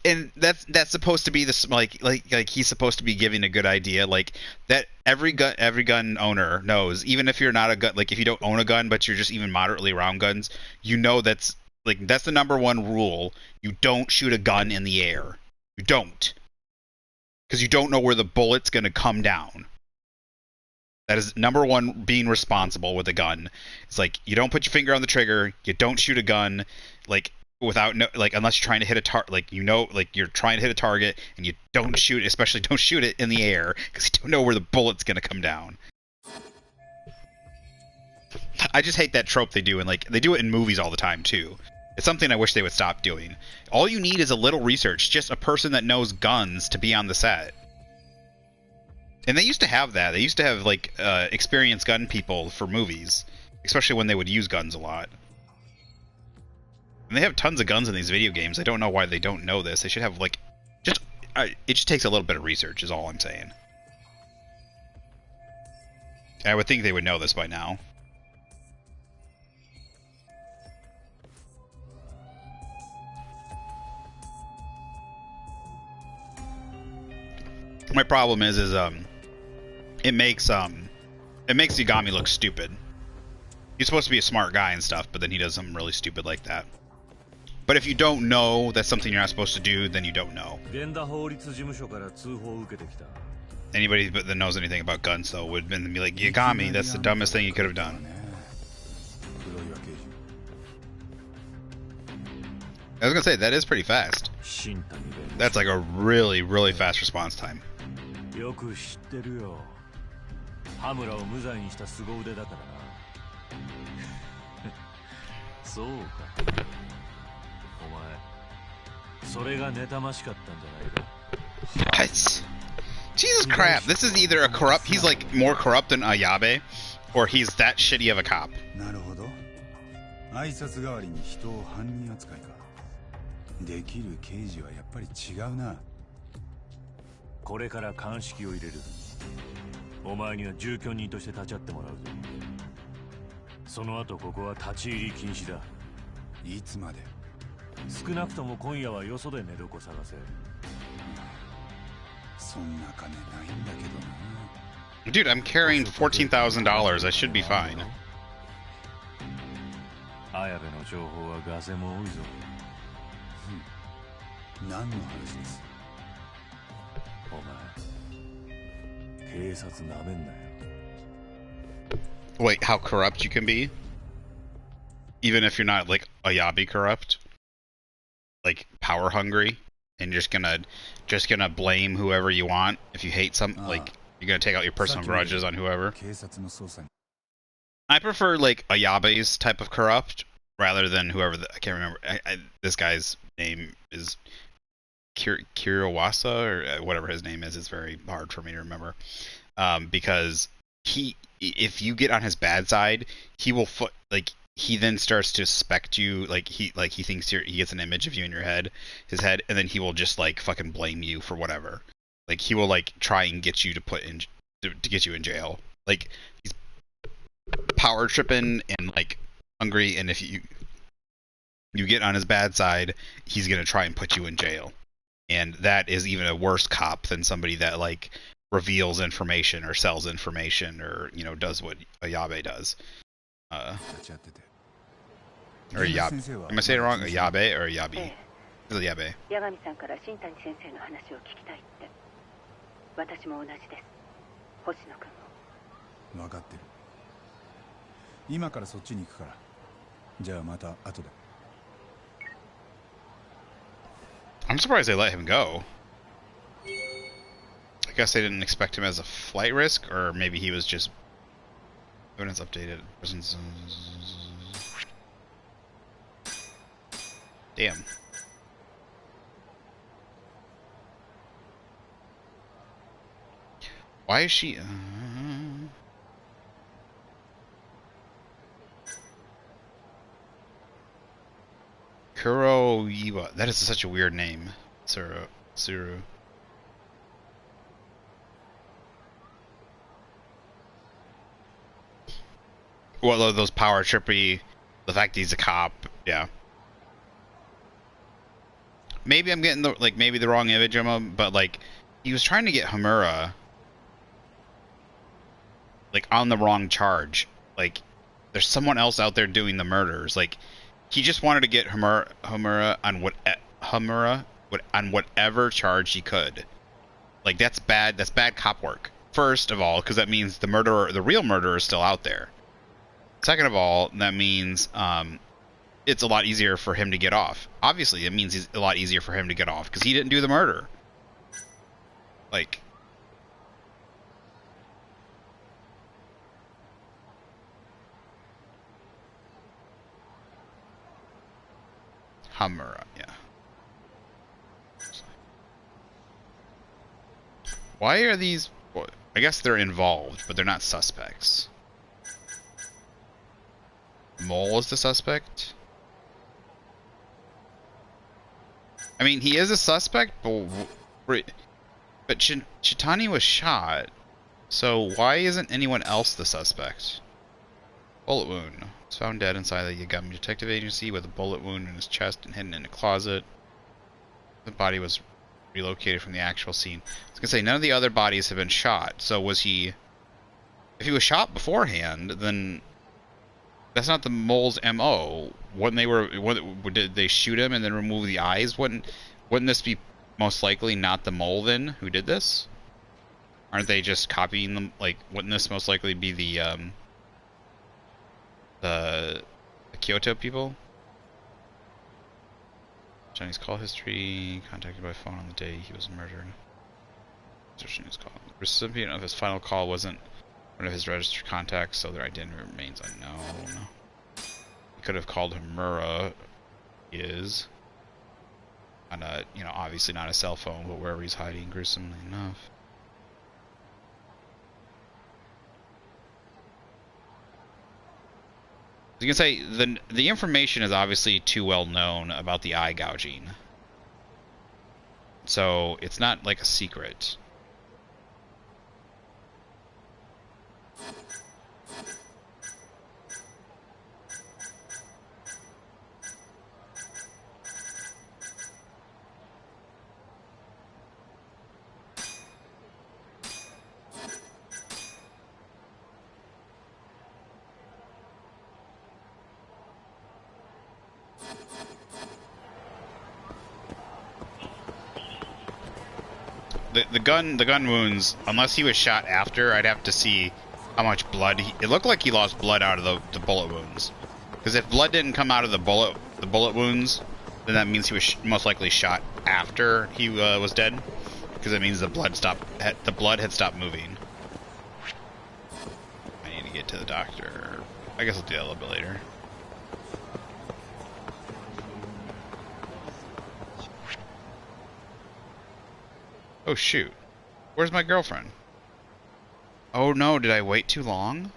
Speaker 1: And that's supposed to be this, like he's supposed to be giving a good idea. Like, that every gun owner knows, even if you're not a gun, like if you don't own a gun, but you're just even moderately around guns, you know that's the #1 rule. You don't shoot a gun in the air. You don't. Because you don't know where the bullet's going to come down. That is #1, being responsible with a gun. It's like, you don't put your finger on the trigger, you don't shoot a gun, like, unless you're trying to hit a target, like, you know, like, you're trying to hit a target, and you don't shoot it, especially don't shoot it in the air, because you don't know where the bullet's going to come down. I just hate that trope they do, and, like, they do it in movies all the time, too. It's something I wish they would stop doing. All you need is a little research, just a person that knows guns to be on the set. And they used to have that. They used to have, like, experienced gun people for movies, especially when they would use guns a lot. And they have tons of guns in these video games. I don't know why they don't know this. They should have, like, it just takes a little bit of research is all I'm saying. I would think they would know this by now. My problem is it makes Yagami look stupid. He's supposed to be a smart guy and stuff, but then he does something really stupid like that. But if you don't know that's something you're not supposed to do, then you don't know. Anybody that knows anything about guns, though, would be like, Yagami, that's the dumbest thing you could have done. I was gonna say, that is pretty fast. That's like a really, really fast response time. What? Jesus crap, this is either a corrupt, he's like more corrupt than Ayabe, or he's that shitty of a cop.
Speaker 4: なるほど。挨拶代わりに人を犯人扱いか。できる刑事はやっぱり違うな。
Speaker 7: これから鑑識を入れる。お前には住居人として立ち会ってもらうぞ。その後ここは立ち入り禁止だ。
Speaker 4: いつまで？
Speaker 7: 少なくとも今夜はよそで寝床探せ。
Speaker 4: そんな金ないんだけどな。
Speaker 1: Dude, I'm carrying $14,000. I should be fine.
Speaker 7: 綾部の情報はガセも多いぞ。
Speaker 4: 何の話です？
Speaker 7: お前、警察なめんなよ。
Speaker 1: Wait, how corrupt you can be? Even if you're not like Ayabe corrupt? Like power hungry? And just gonna blame whoever you want if you hate some like you're gonna take out your personal grudges on whoever. I prefer like Ayabe's type of corrupt rather than whoever I can't remember. This guy's name is Kirawasa or whatever his name is. It's very hard for me to remember because if you get on his bad side, he will he then starts to suspect you, he thinks he gets an image of you in his head, and then he will just like fucking blame you for whatever. Like he will like try and get you to get you in jail. Like he's power tripping and like hungry, and if you get on his bad side, he's gonna try and put you in jail. And that is even a worse cop than somebody that like reveals information or sells information or does what Ayabe does. Or Yabe. Am I saying it wrong? Ayabe or Yabe? It's Yabe.
Speaker 5: 八神さんから新谷先生の話を聞きたいって。私も同じです。星野君も。
Speaker 4: 分かってる。今からそっちに行くから。じゃあまた後で。
Speaker 1: I'm surprised they let him go. I guess they didn't expect him as a flight risk, or maybe he was just evidence updated. Damn. Why is she? Kuroiwa. That is such a weird name. Suru. Well, those power trippy. The fact that he's a cop. Yeah. Maybe I'm getting maybe the wrong image of him, but like he was trying to get Hamura on the wrong charge. Like there's someone else out there doing the murders. Like he just wanted to get Hamura on whatever charge he could. Like that's bad. That's bad cop work. First of all, because that means the real murderer is still out there. Second of all, that means it's a lot easier for him to get off. Obviously, it means it's a lot easier for him to get off because he didn't do the murder. Like, Hamura, yeah. Why are these? Well, I guess they're involved, but they're not suspects. Mole is the suspect. I mean, he is a suspect, but Chitani was shot. So why isn't anyone else the suspect? Bullet wound. Was found dead inside the Yagami Detective Agency with a bullet wound in his chest and hidden in a closet. The body was relocated from the actual scene. I was gonna say, none of the other bodies have been shot. So was he... If he was shot beforehand, then that's not the mole's MO. Did they shoot him and then remove the eyes? Wouldn't this be most likely not the mole then who did this? Aren't they just copying them? Like, wouldn't this most likely be the Kyoto people? Chinese call history, contacted by phone on the day he was murdered. Call. The recipient of his final call wasn't one of his registered contacts, so their identity remains unknown. He could have called Hamura. He is. On a, obviously not a cell phone, but wherever he's hiding, gruesomely enough. You can say the information is obviously too well known about the eye gouging, so it's not like a secret. The gun wounds, unless he was shot after, I'd have to see how much blood it looked like he lost blood out of the bullet wounds. Because if blood didn't come out of the bullet wounds, then that means he was most likely shot after he was dead. Because it means the blood had stopped moving. I need to get to the doctor. I guess I'll do that a little bit later. Oh shoot. Where's my girlfriend? Oh no, did I wait too long?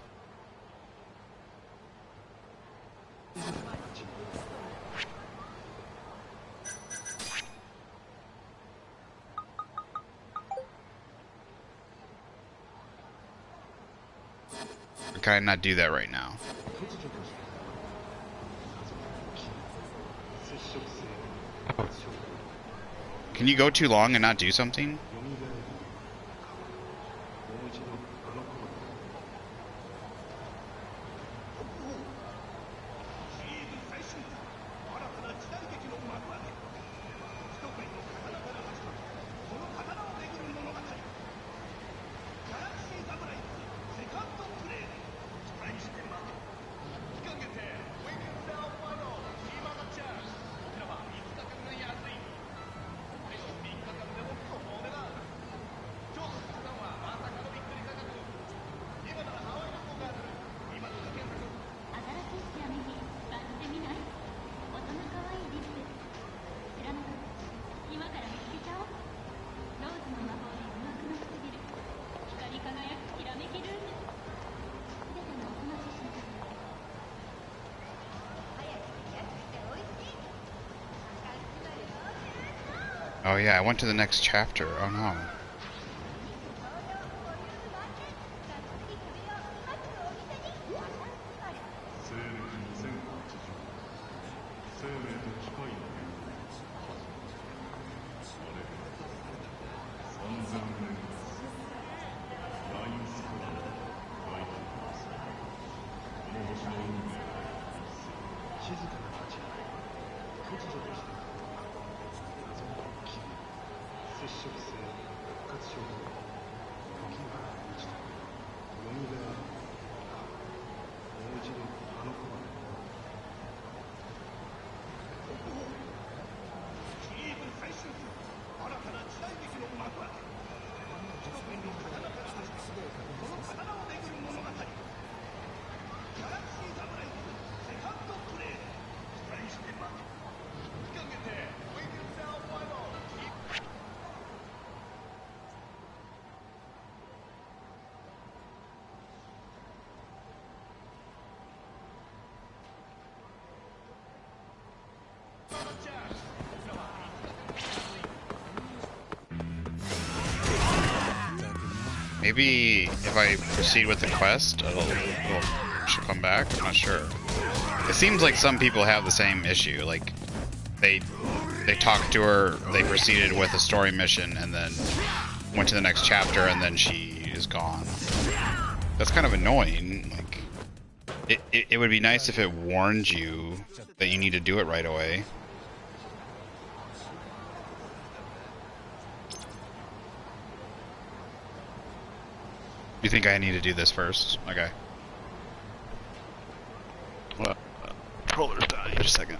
Speaker 1: Or can I not do that right now? Can you go too long and not do something? Oh yeah, I went to the next chapter. Oh no. Maybe if I proceed with the quest, she'll come back. I'm not sure. It seems like some people have the same issue. Like they talked to her, they proceeded with a story mission, and then went to the next chapter, and then she is gone. That's kind of annoying. Like it would be nice if it warned you that you need to do it right away. You think I need to do this first? Okay. Well, controller's dying. Just a second.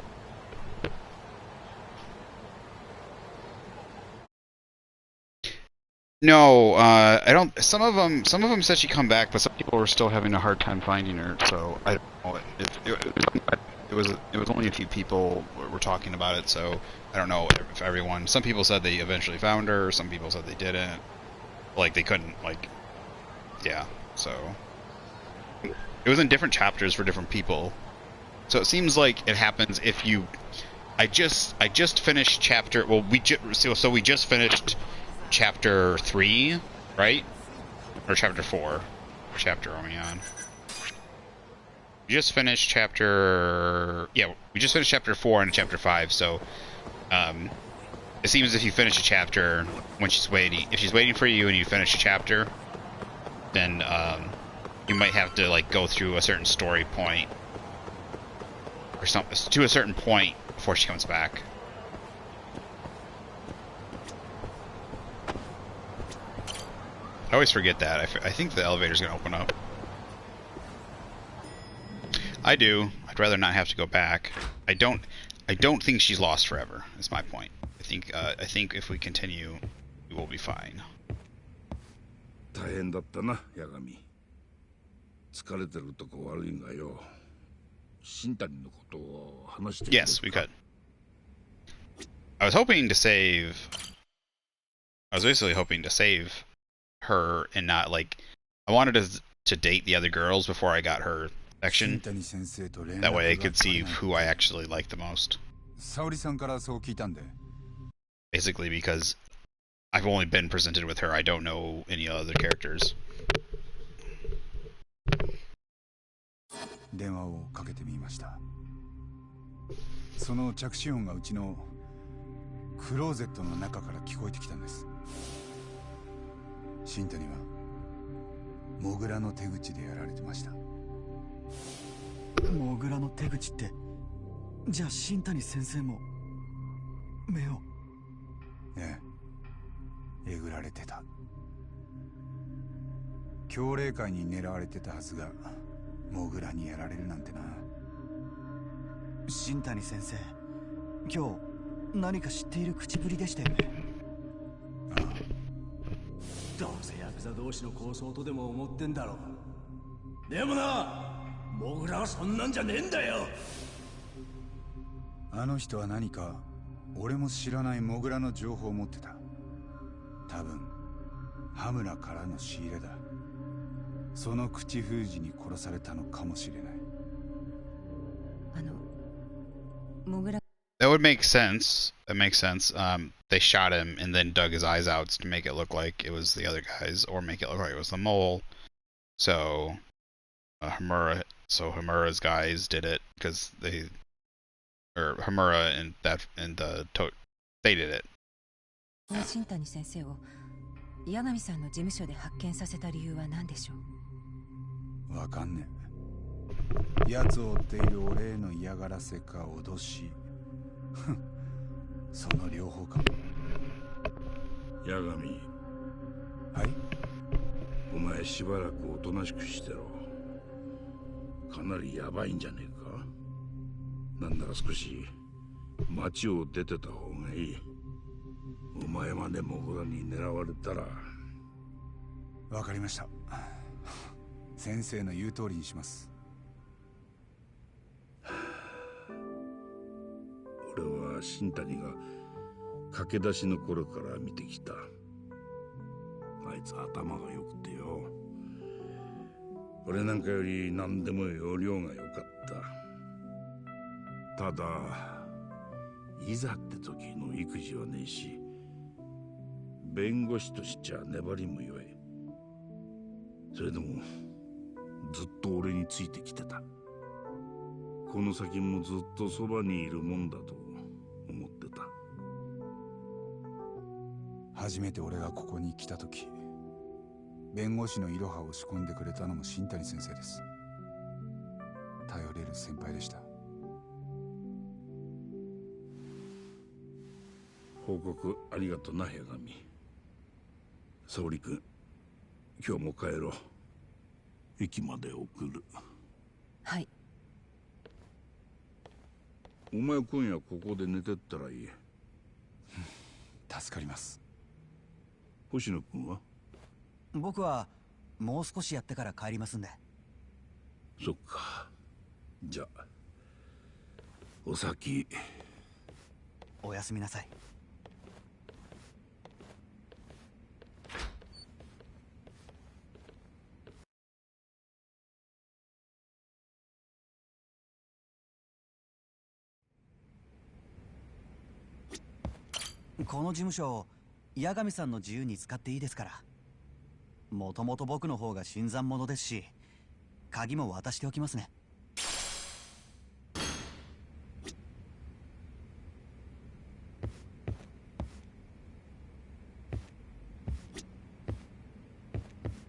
Speaker 1: No, I don't. Some of them said she'd come back, but some people were still having a hard time finding her. So I don't know. It was only a few people were talking about it. So I don't know if everyone. Some people said they eventually found her. Some people said they didn't. Like they couldn't. Like. Yeah, so it was in different chapters for different people. So it seems like it happens if you. I just finished chapter. Well, we just finished chapter 3, right? Or chapter 4? What chapter are we on? We just finished chapter. Yeah, we just finished chapter 4 and chapter 5. So, it seems if you finish a chapter when she's waiting, if she's waiting for you and you finish a chapter, then you might have to like go through a certain story point or something to a certain point before she comes back. I always forget that. I think the elevator's gonna open up. I do. I'd rather not have to go back. I don't think she's lost forever. Is my point. I think if we continue, we will be fine.
Speaker 8: 大変だったな、八神。疲れてるとこ悪いがよ。新谷のことを話してくれるか。
Speaker 1: Yes, we could. I was hoping to save. I was basically hoping to save her and not like. I wanted to date the other girls before I got her section. That way I could see who I actually liked the most. Basically, because I've only been presented with her. I don't know any other characters.
Speaker 4: 電話をかけてみました。その着信音がうちのクローゼットの中から聞こえてきたんです。新谷はモグラの手口でやられてました。
Speaker 3: モグラの手口って、じゃあ新谷先生も目を。
Speaker 4: ええ、えぐられてた。教霊界に狙われてたはずがモグラにやられるなんてな。
Speaker 3: 新谷先生、今日何か知っている口ぶりでしたよね。
Speaker 4: ああ、
Speaker 6: どうせヤクザ同士の抗争とでも思ってんだろう。でもな、モグラはそんなんじゃねえんだよ。
Speaker 4: あの人は何か俺も知らないモグラの情報を持ってた。多分羽村からの仕入れだ。その口封じに殺されたのかもしれない。
Speaker 5: モグラ。
Speaker 1: That would make sense. That makes sense. They shot him and then dug his eyes out to make it look like it was the other guys, or make it look like it was the mole. So, Hamura's guys did it because Hamura and they did it.
Speaker 5: 新谷先生を八神さんの事務所で発見させた理由は何でしょう。
Speaker 4: わかんねえ。奴を追っている俺への嫌がらせか脅し。その両方かも。
Speaker 8: 八神。
Speaker 4: はい。
Speaker 8: お前しばらくおとなしくしてろ。かなりヤバいんじゃねえか。なんなら少し町を出てた方がいい。お前までモグラに狙われたら。
Speaker 4: わかりました。先生の言う通りにします。
Speaker 8: 俺は新谷が駆け出しの頃から見てきた。あいつ頭が良くてよ。俺なんかより何でも要領が良かった。ただいざって時の育児はねえし、弁護士としちゃ粘りも弱い。それでもずっと俺についてきてた。この先もずっとそばにいるもんだと思ってた。
Speaker 4: 初めて俺がここに来た時、弁護士のイロハを仕込んでくれたのも新谷先生です。頼れる先輩でした。
Speaker 8: 報告ありがとな、八神。沙織君、今日も帰ろう。駅まで送る。
Speaker 9: はい。
Speaker 8: お前今夜ここで寝てったらいい。
Speaker 4: 助かります。
Speaker 8: 星野君は？
Speaker 3: 僕はもう少しやってから帰りますんで。
Speaker 8: そっか。じゃあお先。
Speaker 3: おやすみなさい。この事務所、八神さんの自由に使っていいですから。もともと僕の方が新参者ですし、鍵も渡しておきますね。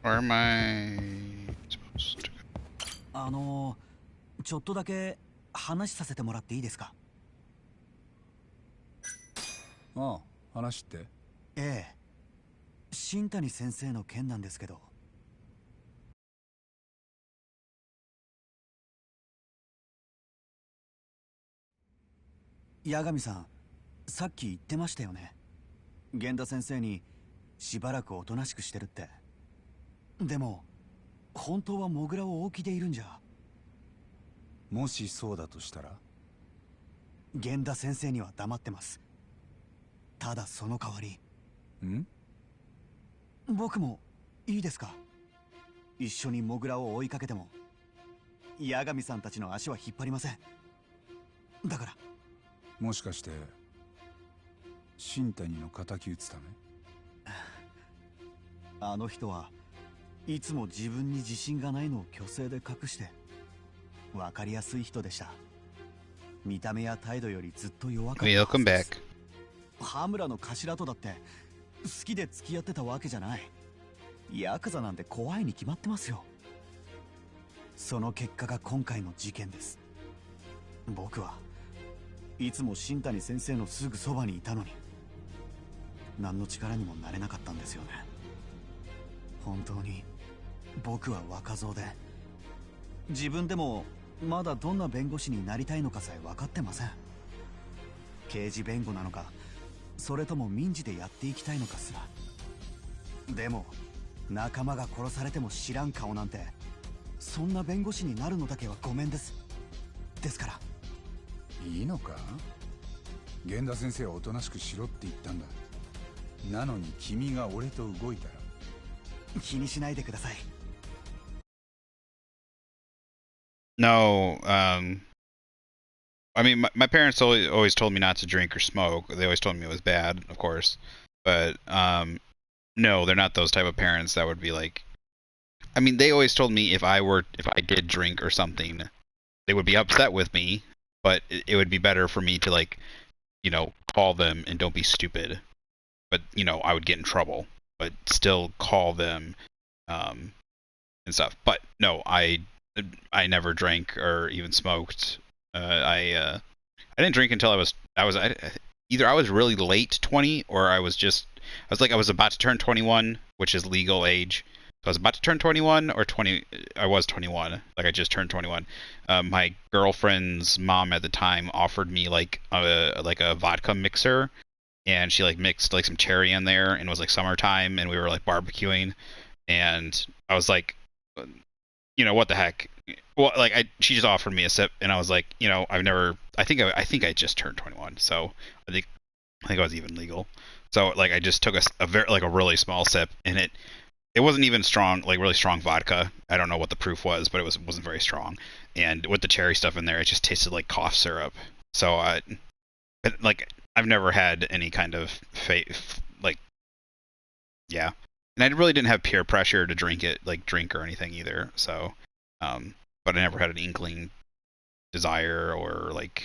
Speaker 1: Where am I supposed to go?
Speaker 3: ちょっとだけ話させてもらっていいですか？
Speaker 4: ああ、話って？
Speaker 3: ええ、新谷先生の件なんですけど。八神さん、さっき言ってましたよね。源田先生にしばらくおとなしくしてるって。でも本当はモグラを大木でいるんじゃ。
Speaker 4: もしそうだとしたら？
Speaker 3: 源田先生には黙ってます。ただその代わり。
Speaker 4: ん？
Speaker 3: 僕もいいですか？一緒にモグラを追いかけても八神さんたちの足は引っ張りません。だから。
Speaker 4: もしかして新谷の敵討つため？
Speaker 3: あの人はいつも自分に自信がないのを虚勢で隠して分かりやすい人でした。見た目や態度よりずっと弱かったはずです。羽村の頭とだって好きで付き合ってたわけじゃない。ヤクザなんて怖いに決まってますよ。その結果が今回の事件です。僕はいつも新谷先生のすぐそばにいたのに何の力にもなれなかったんですよね。本当に僕は若造で自分でもまだどんな弁護士になりたいのかさえ分かってません。刑事弁護なのかそれとも民事でやっていきたいのかすら。でも仲間が殺されても知らん顔なんて、そんな弁護士になるのだけはごめんです。ですから。
Speaker 4: いいのか？源田先生はおとなしくしろって言ったんだ。なのに君が俺と動いたら。
Speaker 3: 気にしないでください。
Speaker 1: No, I mean, my parents always told me not to drink or smoke. They always told me it was bad, of course. But, no, they're not those type of parents that would be like... I mean, they always told me if I did drink or something, they would be upset with me, but it would be better for me to, like, you know, call them and don't be stupid. But, you know, I would get in trouble. But still call them, and stuff. But, no, I never drank or even smoked. I didn't drink until either I was really late 20 or I was about to turn 21, which is legal age. So I was about to turn 21 or 20. I was 21, like I just turned 21. My girlfriend's mom at the time offered me like a vodka mixer, and she like mixed like some cherry in there, and it was like summertime, and we were like barbecuing, and I was like, you know, what the heck? Well, like she just offered me a sip, and I was like, you know, I think I just turned 21, so I think I was even legal. So like I just took a really small sip, and it wasn't even strong, like really strong vodka. I don't know what the proof was, but it wasn't very strong. And with the cherry stuff in there, it just tasted like cough syrup. So like I've never had any kind of yeah. and I really didn't have peer pressure to drink or anything either. So, but I never had an inkling desire or like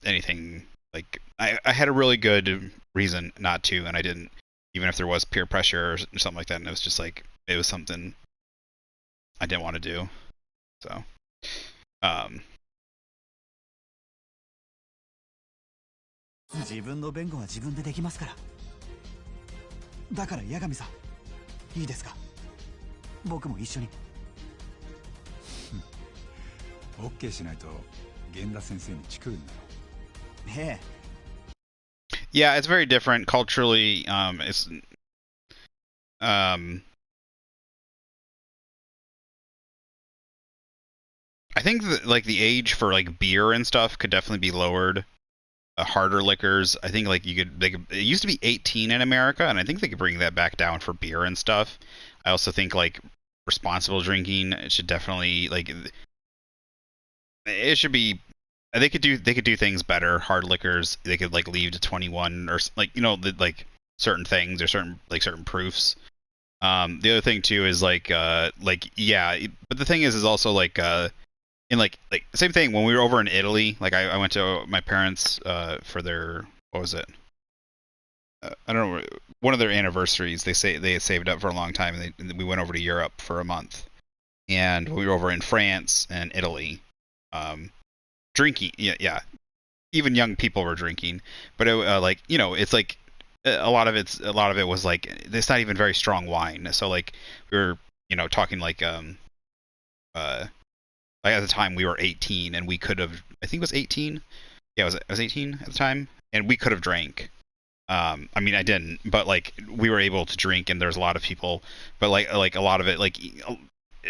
Speaker 1: anything. Like I had a really good reason not to, and I didn't, even if there was peer pressure or something like that. And it was just like it was something I didn't want to do. So, um,
Speaker 3: 自分の弁護は自分でできますから。だから八神さん、いいですか？僕も一緒に。
Speaker 4: オッケーしないと源田先生にチクるんだよ。
Speaker 3: ええ。
Speaker 1: Yeah, it's very different culturally. It's I think that like the age for like beer and stuff could definitely be lowered. Harder liquors, I think like it used to be 18 in America, and I think they could bring that back down for beer and stuff. I also think like responsible drinking, it should definitely like it should be they could do things better. Hard liquors, they could like leave to 21 or like like certain things or certain proofs. The other thing too is like yeah, but the thing is also like in like same thing when we were over in Italy. Like I went to my parents for their, what was it? I don't know, one of their anniversaries. They had saved up for a long time, and we went over to Europe for a month. And we were over in France and Italy, drinking. Yeah. Even young people were drinking, but it, like it's like a lot of it was like it's not even very strong wine. So like we were talking like at the time we were 18 and we could have, I think it was 18. Yeah, I was 18 at the time, and we could have drank. I mean, I didn't, but like we were able to drink, and there's a lot of people, but like a lot of it, like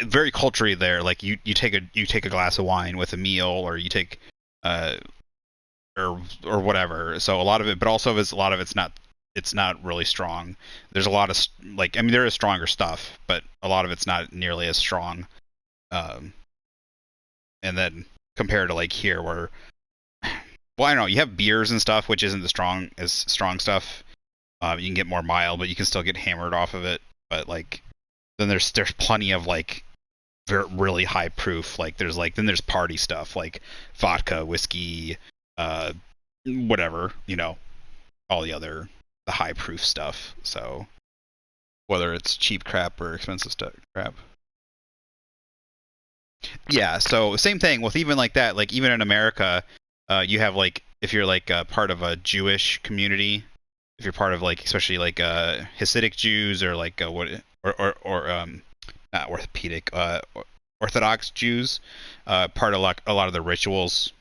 Speaker 1: very culturally there, like you take a glass of wine with a meal, or you take or whatever. So a lot of it, but also a lot of it's not really strong. There's a lot of like, I mean, there is stronger stuff, but a lot of it's not nearly as strong. And then compared to like here where, well, I don't know, you have beers and stuff, which isn't as strong stuff. You can get more mild, but you can still get hammered off of it. But like, then there's plenty of like really high proof. Like then there's party stuff like vodka, whiskey, whatever, all the high proof stuff. So whether it's cheap crap or expensive crap. Yeah, so same thing with even like that. Like even in America, you have like, if you're like part of a Jewish community, if you're part of like especially like Hasidic Jews or like or not orthopedic Orthodox Jews, part of like a lot of the rituals,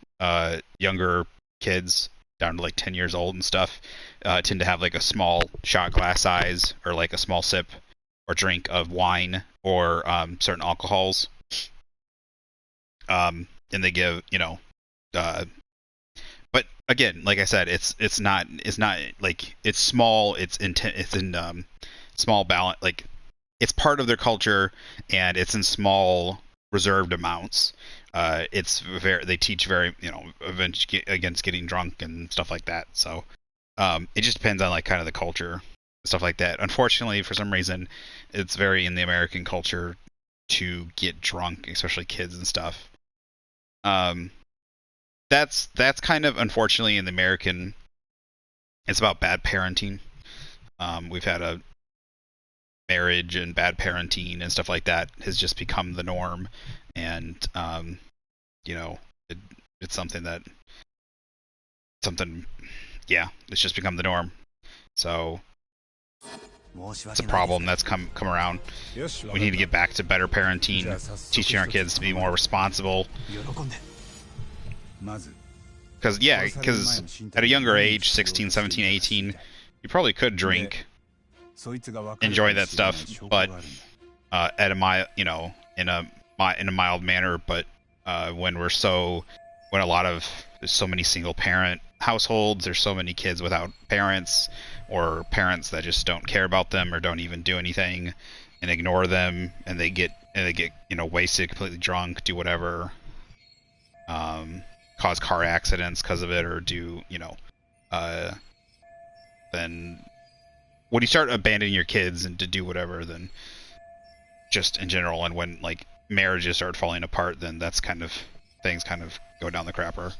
Speaker 1: younger kids down to like 10 years old and stuff tend to have like a small shot glass size or like a small sip or drink of wine or certain alcohols. And they give, but again, like I said, it's not like it's small. It's in small balance. Like it's part of their culture, and it's in small reserved amounts. They teach very against getting drunk and stuff like that. So it just depends on like kind of the culture, stuff like that. Unfortunately, for some reason, it's very in the American culture to get drunk, especially kids and stuff. That's kind of unfortunately in the American. It's about bad parenting. We've had a marriage and bad parenting and stuff like that has just become the norm, and it's something yeah, it's just become the norm. So it's a problem that's come around. We need to get back to better parenting, teaching our kids to be more responsible. Because at a younger age, 16, 17, 18, you probably could drink, enjoy that stuff, but at a mild, in a mild manner. But there's so many single parent households, there's so many kids without parents, or parents that just don't care about them or don't even do anything and ignore them, and they get wasted, completely drunk, do whatever, cause car accidents because of it, or do then when you start abandoning your kids and to do whatever, then just in general, and when like marriages start falling apart, then that's kind of things kind of go down the crapper.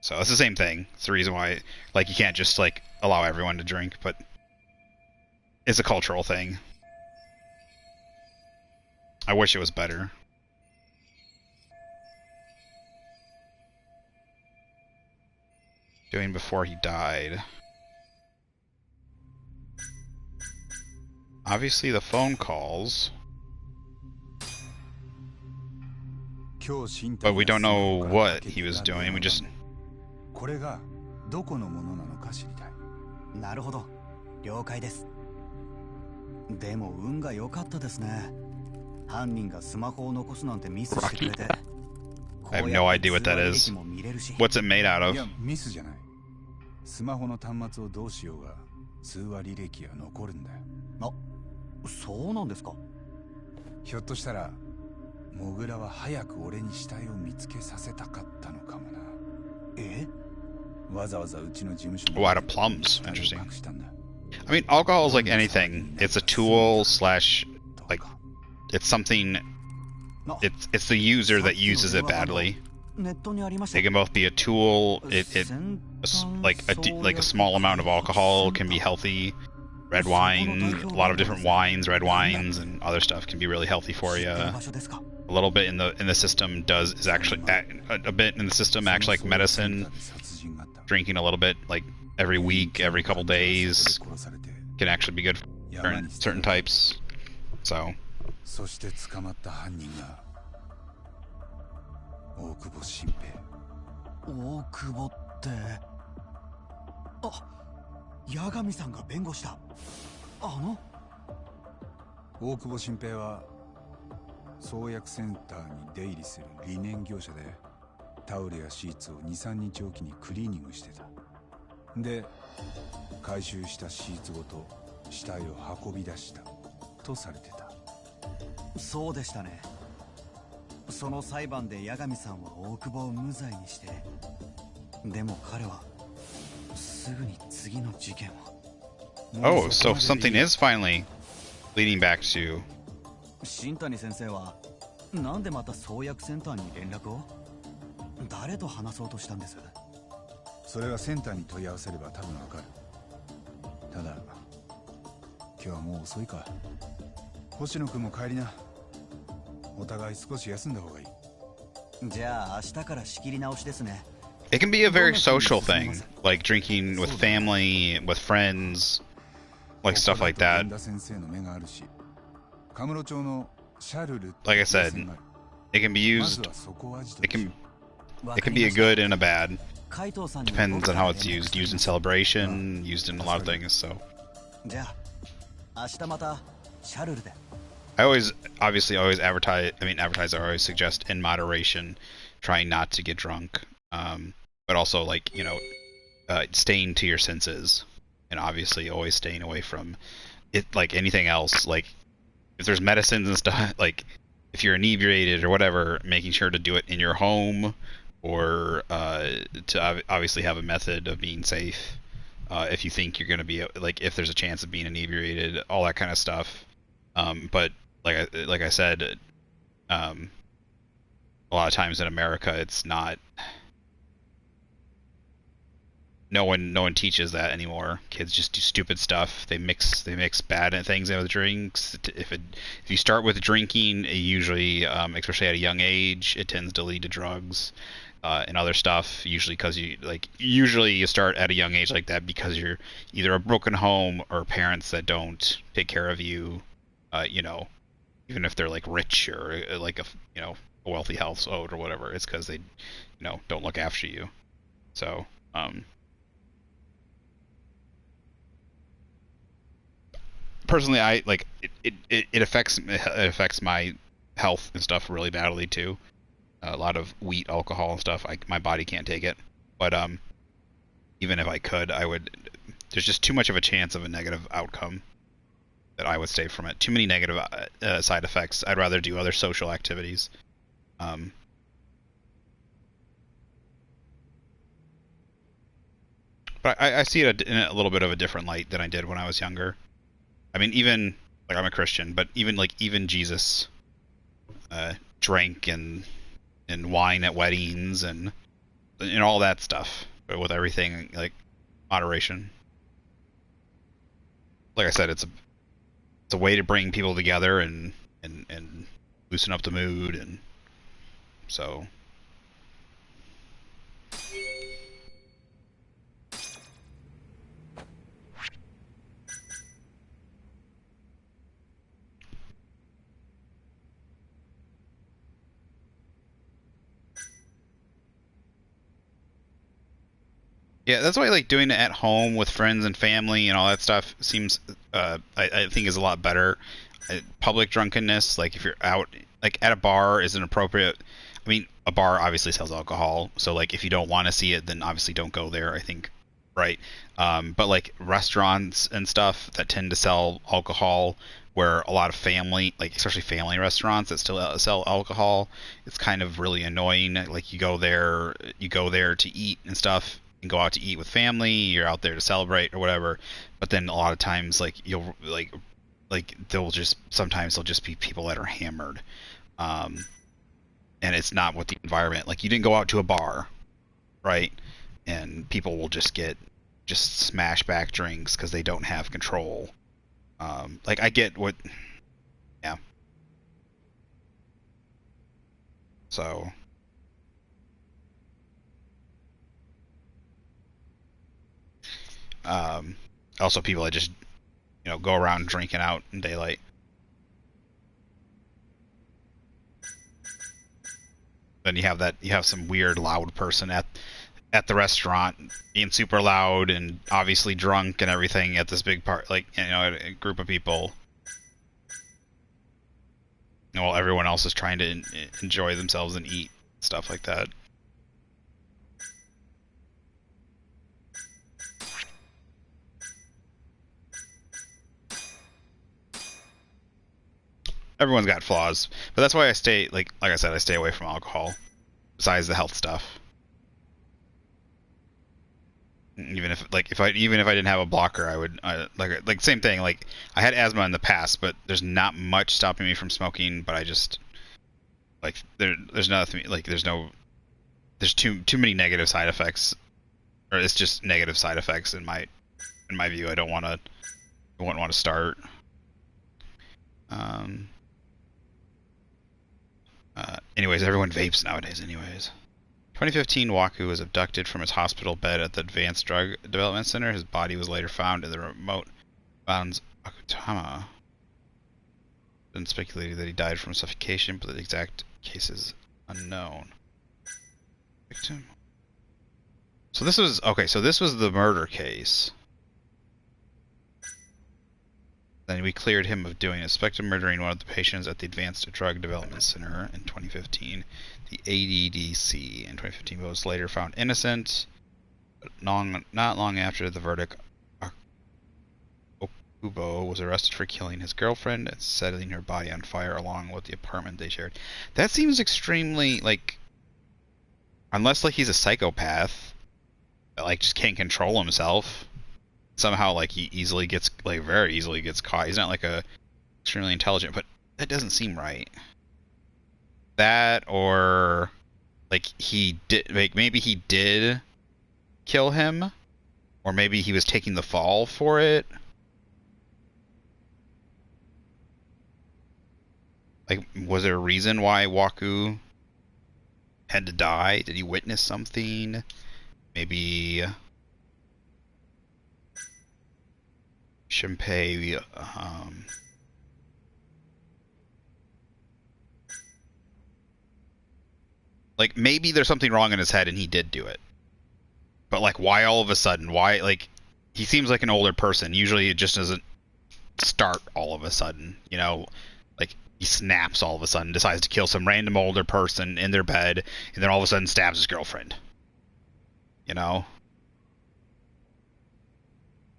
Speaker 1: So it's the same thing. It's the reason why like you can't just like allow everyone to drink, but it's a cultural thing. I wish it was better. Doing before he died. Obviously the phone calls. But we don't know what he was doing. We just...
Speaker 4: これがどこのものなのか知りたい。
Speaker 3: なるほど、了解です。でも運が良かったですね。犯人がスマホを残すなんてミスしてくれて。
Speaker 1: I have no idea what that is. What's it made out of?
Speaker 4: いや、ミスじゃない。スマホの端末をどうしようが通話履歴は残るんだよ。
Speaker 3: あ、そうなんですか。
Speaker 4: ひょっとしたらモグラは早く俺に死体を見つけさせたかったのかもな。
Speaker 3: え？
Speaker 4: わざわざうちの事務所に
Speaker 1: Oh, out of plums. Interesting.
Speaker 4: 隠したんだ。
Speaker 1: I mean, alcohol is like anything. It's a tool slash, like, it's something. It's the user that uses it badly. They can both be a tool. Like a small amount of alcohol can be healthy. Red wine, a lot of different wines, red wines, and other stuff can be really healthy for you. A little bit in the system is actually a bit in the system acts like medicine. Drinking a little bit like every week, every couple days can actually be good for certain types. So.
Speaker 4: そして捕まった犯人が大久保新平。
Speaker 3: 大久保って、あ、八神さんが弁護した。
Speaker 4: 大久保新平は創薬センターに出入りする理念業者で、タオルやシーツを 2,3 日おきにクリーニングしてた。で、回収したシーツごと死体を運び出したとされてた。
Speaker 3: そうでしたね。その裁判で八神さんは大久保を無罪にして、でも彼はすぐに次の事件を。
Speaker 1: Oh, so something is finally leading back to.
Speaker 3: 新谷先生はなんでまた創薬センターに連絡を？誰と話そうとしたんです？
Speaker 4: それはセンターに問い合わせれば多分わかる。ただ今日はもう遅いか。星野君も帰りな。お互い少し休んだ方がいい。
Speaker 3: じゃあ明日から仕切り直しですね。
Speaker 1: It can be a very social thing, like drinking with family, with friends, like stuff like that. Like I said, it can be used. It can be a good and a bad. Depends on how it's used. Used in celebration, used in a lot of things. So. I always advertise. I mean, advertise. I always suggest in moderation, trying not to get drunk. But also like, you know, staying to your senses, and obviously always staying away from it, like anything else. Like if there's medicines and stuff, like if you're inebriated or whatever, making sure to do it in your home, or to obviously have a method of being safe. If you think you're going to be, like, if there's a chance of being inebriated, all that kind of stuff. But like I said, a lot of times in America, it's not. No one teaches that anymore. Kids just do stupid stuff. They mix bad things in with drinks. If you start with drinking, it usually, especially at a young age, it tends to lead to drugs and other stuff. Usually you start at a young age like that because you're either a broken home or parents that don't take care of you. You know, even if they're like rich or like a wealthy household or whatever, it's because they don't look after you. So. Personally, I like it affects my health and stuff really badly too. A lot of wheat alcohol and stuff, my body can't take it. But even if I could, I would. There's just too much of a chance of a negative outcome that I would stay from it. Too many negative side effects. I'd rather do other social activities. But I see it in a little bit of a different light than I did when I was younger. I mean, even like I'm a Christian, but even Jesus drank and wine at weddings and all that stuff, but with everything like moderation. Like I said, it's a way to bring people together and loosen up the mood, and so. Yeah, that's why like doing it at home with friends and family and all that stuff seems I think is a lot better. Public drunkenness, like if you're out like at a bar, is an appropriate. I mean, a bar obviously sells alcohol, so like if you don't want to see it, then obviously don't go there. I think, right? But like restaurants and stuff that tend to sell alcohol, where a lot of family, like especially family restaurants that still sell alcohol, it's kind of really annoying. Like you go there to eat and stuff, and go out to eat with family. You're out there to celebrate or whatever, but then a lot of times like you'll like they'll just be people that are hammered, and it's not what the environment. Like you didn't go out to a bar, right? And people will just smash back drinks because they don't have control. Like I get what, yeah. So. Also people that just, go around drinking out in daylight. Then you have some weird loud person at the restaurant being super loud and obviously drunk and everything at this big part, like, a group of people. While everyone else is trying to enjoy themselves and eat, stuff like that. Everyone's got flaws, but that's why I stay, like I said, I stay away from alcohol. Besides the health stuff, even if I didn't have a blocker, I would like same thing. Like I had asthma in the past, but there's not much stopping me from smoking. But I just like there's nothing like there's too many negative side effects, or it's just negative side effects in my view. I wouldn't want to start. Anyways, everyone vapes nowadays anyways. 2015, Waku was abducted from his hospital bed at the Advanced Drug Development Center. His body was later found in the remote mountains of Akutama. Then speculated that he died from suffocation, but the exact case is unknown. Victim. So this was the murder case. Then we cleared him of doing suspected murdering one of the patients at the Advanced Drug Development Center in 2015. The ADDC in 2015 was later found innocent. But not long after the verdict, Okubo was arrested for killing his girlfriend and setting her body on fire along with the apartment they shared. That seems extremely, like, unless like he's a psychopath that like just can't control himself. Somehow, like, he very easily gets caught. He's not, like, extremely intelligent, but that doesn't seem right. That, or, like, maybe he did kill him, or maybe he was taking the fall for it. Like, was there a reason why Waku had to die? Did he witness something? Maybe Shinpei, like maybe there's something wrong in his head and he did do it. But like why all of a sudden? Why, like, he seems like an older person. Usually it just doesn't start all of a sudden, like he snaps all of a sudden, decides to kill some random older person in their bed, and then all of a sudden stabs his girlfriend.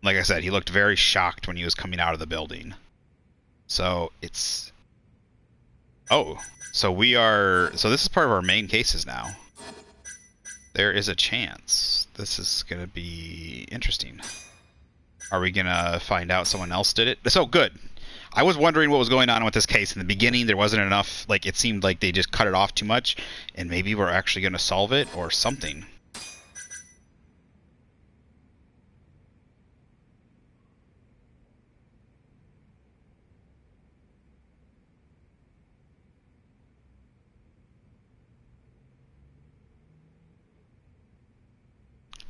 Speaker 1: Like I said, he looked very shocked when he was coming out of the building. So it's... Oh, so this is part of our main cases now. There is a chance this is gonna be interesting. Are we gonna find out someone else did it? So good. I was wondering what was going on with this case in the beginning. There wasn't enough, like, it seemed like they just cut it off too much, and maybe we're actually gonna solve it or something.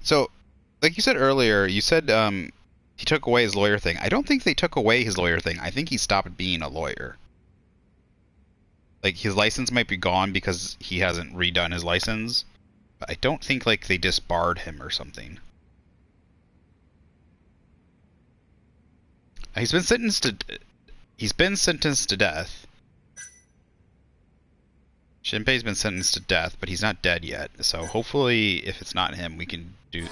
Speaker 1: So, like you said earlier, you said he took away his lawyer thing. I don't think they took away his lawyer thing. I think he stopped being a lawyer. Like, his license might be gone because he hasn't redone his license, but I don't think, like, they disbarred him or something. He's been sentenced to death. Shinpei's been sentenced to death, but he's not dead yet. So hopefully, if it's not him, we can do...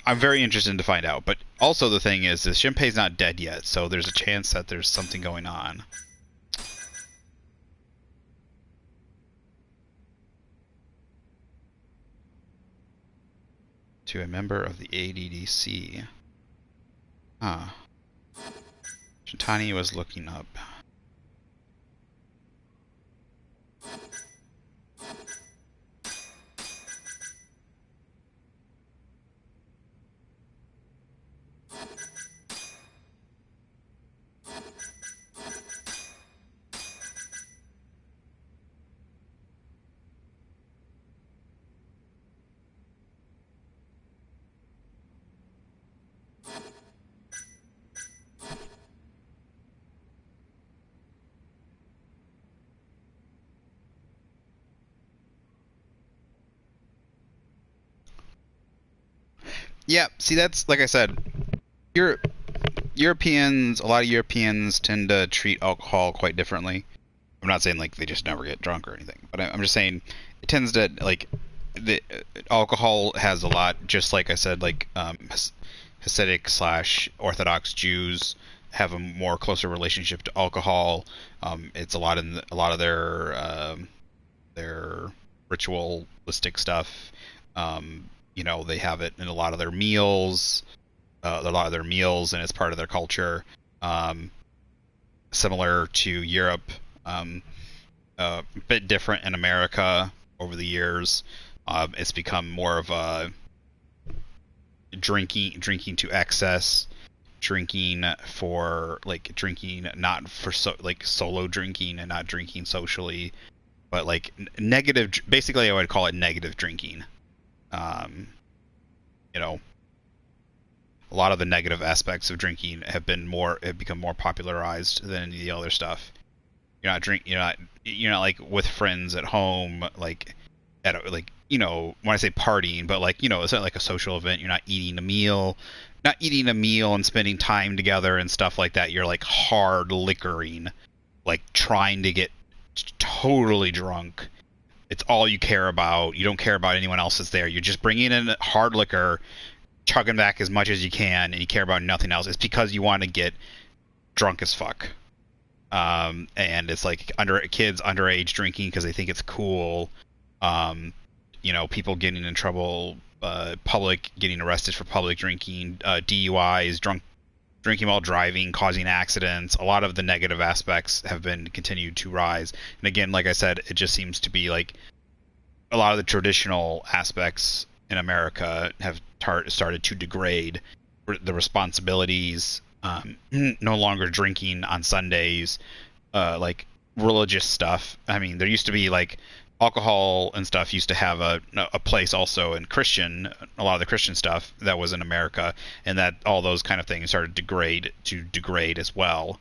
Speaker 1: I'm very interested to find out. But also the thing is Shinpei's not dead yet, so there's a chance that there's something going on. To a member of the ADDC. Huh. Shintani was looking up. Yeah, see, that's, like I said, Europeans, a lot of Europeans tend to treat alcohol quite differently. I'm not saying, like, they just never get drunk or anything, but I'm just saying it tends to, like, the alcohol has a lot, just like I said, like, Hasidic / Orthodox Jews have a more closer relationship to alcohol. It's a lot in a lot of their ritualistic stuff. You know, they have it in a lot of their meals, and it's part of their culture. Similar to Europe, a bit different in America over the years. It's become more of a drinking to excess, drinking not for solo drinking and not drinking socially, but like negative. Basically, I would call it negative drinking. You know, a lot of the negative aspects of drinking have become more popularized than any of the other stuff. You're not like with friends at home, like when I say partying, but like, it's not like a social event. You're not eating a meal and spending time together and stuff like that. You're like hard liquoring, like trying to get totally drunk. It's all you care about. You don't care about anyone else that's there. You're just bringing in hard liquor, chugging back as much as you can, and you care about nothing else. It's because you want to get drunk as fuck. And it's like kids underage drinking because they think it's cool. People getting in trouble, public getting arrested for public drinking, DUIs, drinking while driving, causing accidents. A lot of the negative aspects have been continued to rise. And again, like I said, it just seems to be like a lot of the traditional aspects in America have started to degrade. The responsibilities, no longer drinking on Sundays, like religious stuff. I mean, there used to be like alcohol and stuff used to have a place also in a lot of the Christian stuff that was in America, and that all those kind of things started to degrade as well.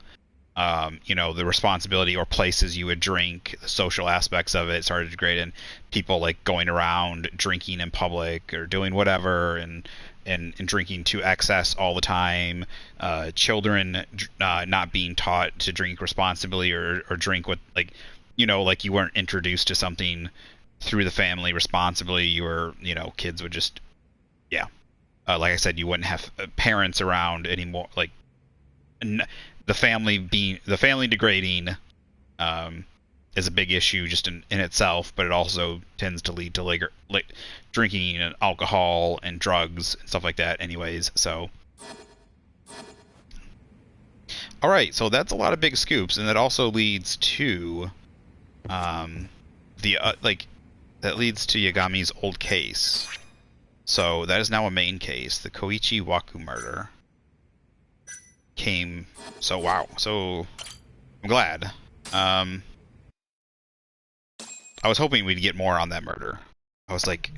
Speaker 1: The responsibility or places you would drink, the social aspects of it started to degrade, and people like going around drinking in public or doing whatever and drinking to excess all the time. Children not being taught to drink responsibly or drink with like you weren't introduced to something through the family responsibly. You were, kids would just, like I said, you wouldn't have parents around anymore. Like the family degrading, is a big issue just in itself, but it also tends to lead to like drinking and alcohol and drugs and stuff like that anyways. So all right, so that's a lot of big scoops, and that also leads to that leads to Yagami's old case. So that is now a main case, the Koichi Waku murder. So wow, so I'm glad. I was hoping we'd get more on that murder. I was like,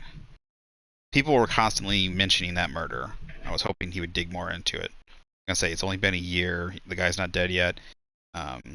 Speaker 1: people were constantly mentioning that murder. I was hoping he would dig more into it. I'm gonna say it's only been a year. The guy's not dead yet.